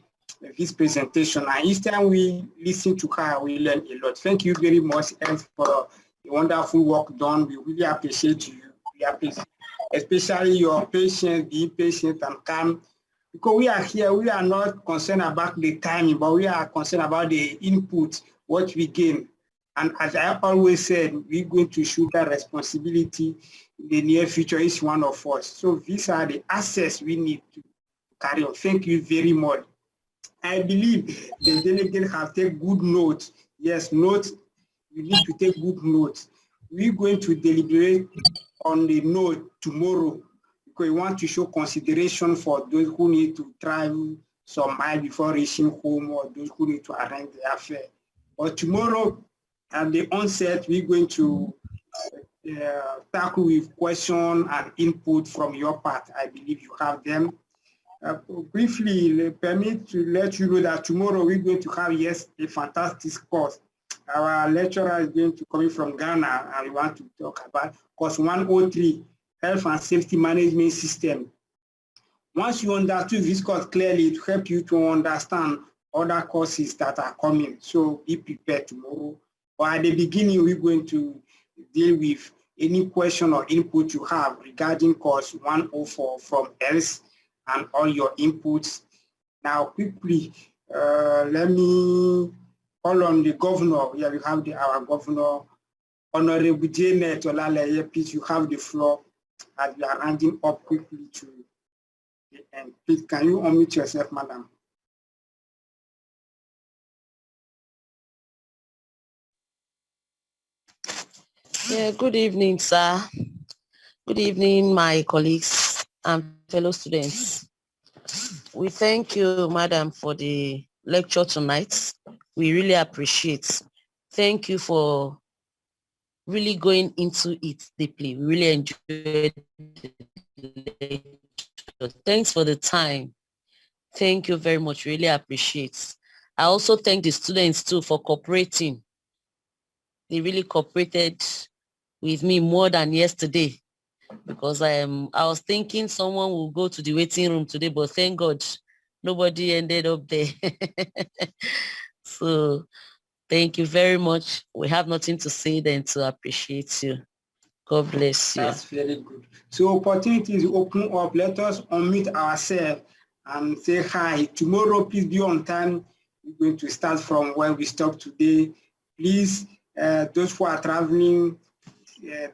this presentation. And each time we listen to her, we learn a lot. Thank you very much, Ernst, for the wonderful work done. We really appreciate you. We appreciate, especially your patience, being patient and calm. Because we are here, we are not concerned about the timing, but we are concerned about the input, what we gain. And as I always said, we're going to shoulder responsibility in the near future, each one of us. So these are the assets we need to carry on. Thank you very much. I believe the delegates have taken good notes. Yes, notes, you need to take good notes. We're going to deliberate on the note tomorrow, because we want to show consideration for those who need to travel some miles before reaching home, or those who need to arrange their affair. But tomorrow, at the onset, we're going to tackle with question and input from your part. I believe you have them. Briefly, permit to let you know that tomorrow we're going to have, yes, a fantastic course. Our lecturer is going to come from Ghana, and we want to talk about course 103, Health and Safety Management System. Once you understood this course clearly, it will help you to understand other courses that are coming. So be prepared tomorrow. Or at the beginning, we're going to deal with any question or input you have regarding course 104 from ELSE and all your inputs. Now, quickly, let me call on the governor. Here we have our governor, Honorable Janet Olaleye. Please, you have the floor as we are rounding up quickly to the end. Please, can you unmute yourself, madam? Yeah, good evening, sir. Good evening, my colleagues and fellow students. We thank you, madam, for the lecture tonight. We really appreciate. Thank you for really going into it deeply. We really enjoyed the lecture. Thanks for the time. Thank you very much. Really appreciate. I also thank the students too for cooperating. They really cooperated with me more than yesterday, because I was thinking someone will go to the waiting room today, but thank God nobody ended up there. So thank you very much. We have nothing to say than to appreciate you. God bless you. That's very good. So opportunities open up. Let us unmute ourselves and say hi. Tomorrow, please be on time. We're going to start from where we stopped today. Please, those who are traveling,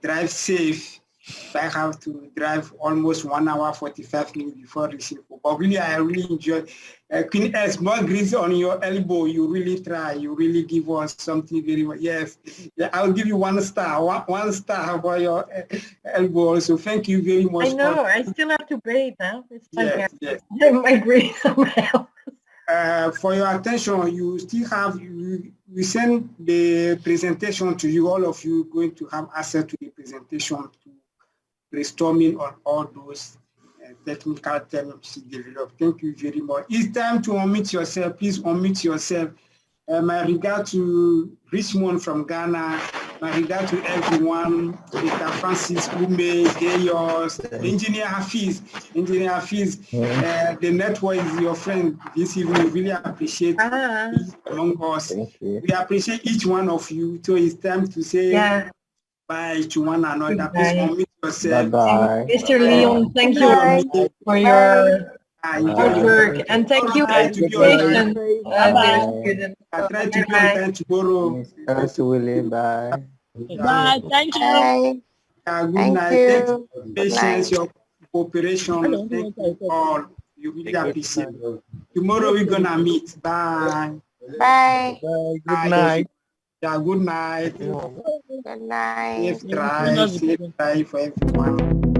drive safe. I have to drive almost 1 hour 45 minutes before reaching home. But really, I really enjoy. Queen S, more grease on your elbow. You really try. You really give us something very much. Yes, I'll give you 1 star. One star for your elbow also. Thank you very much. I know. I still have to bathe now. It's like yes. My grease on my elbow. For your attention, you still have, we send the presentation to you. All of you going to have access to the presentation, to brainstorming on all those technical terms to develop. Thank you very much. It's time to unmute yourself. Please unmute yourself. My regard to Richmond from Ghana. My regard to everyone. Mr. Francis Ume, Gayos, Engineer Hafiz. Engineer Hafiz, the network is your friend this evening. We really appreciate you among us. We appreciate each one of you. So it's time to say bye to one another. Please unmute yourself. Bye-bye. Mr. Leon, thank you for your hard work, and thank you education. I try to be on time tomorrow. Bye. Bye. Thank you. Good night. Thank you for your patience, your cooperation. Thank you all. You really appreciate it. Tomorrow we're gonna meet. Bye. Bye. Good night. Yeah, good night. Good night. Safe drive for everyone.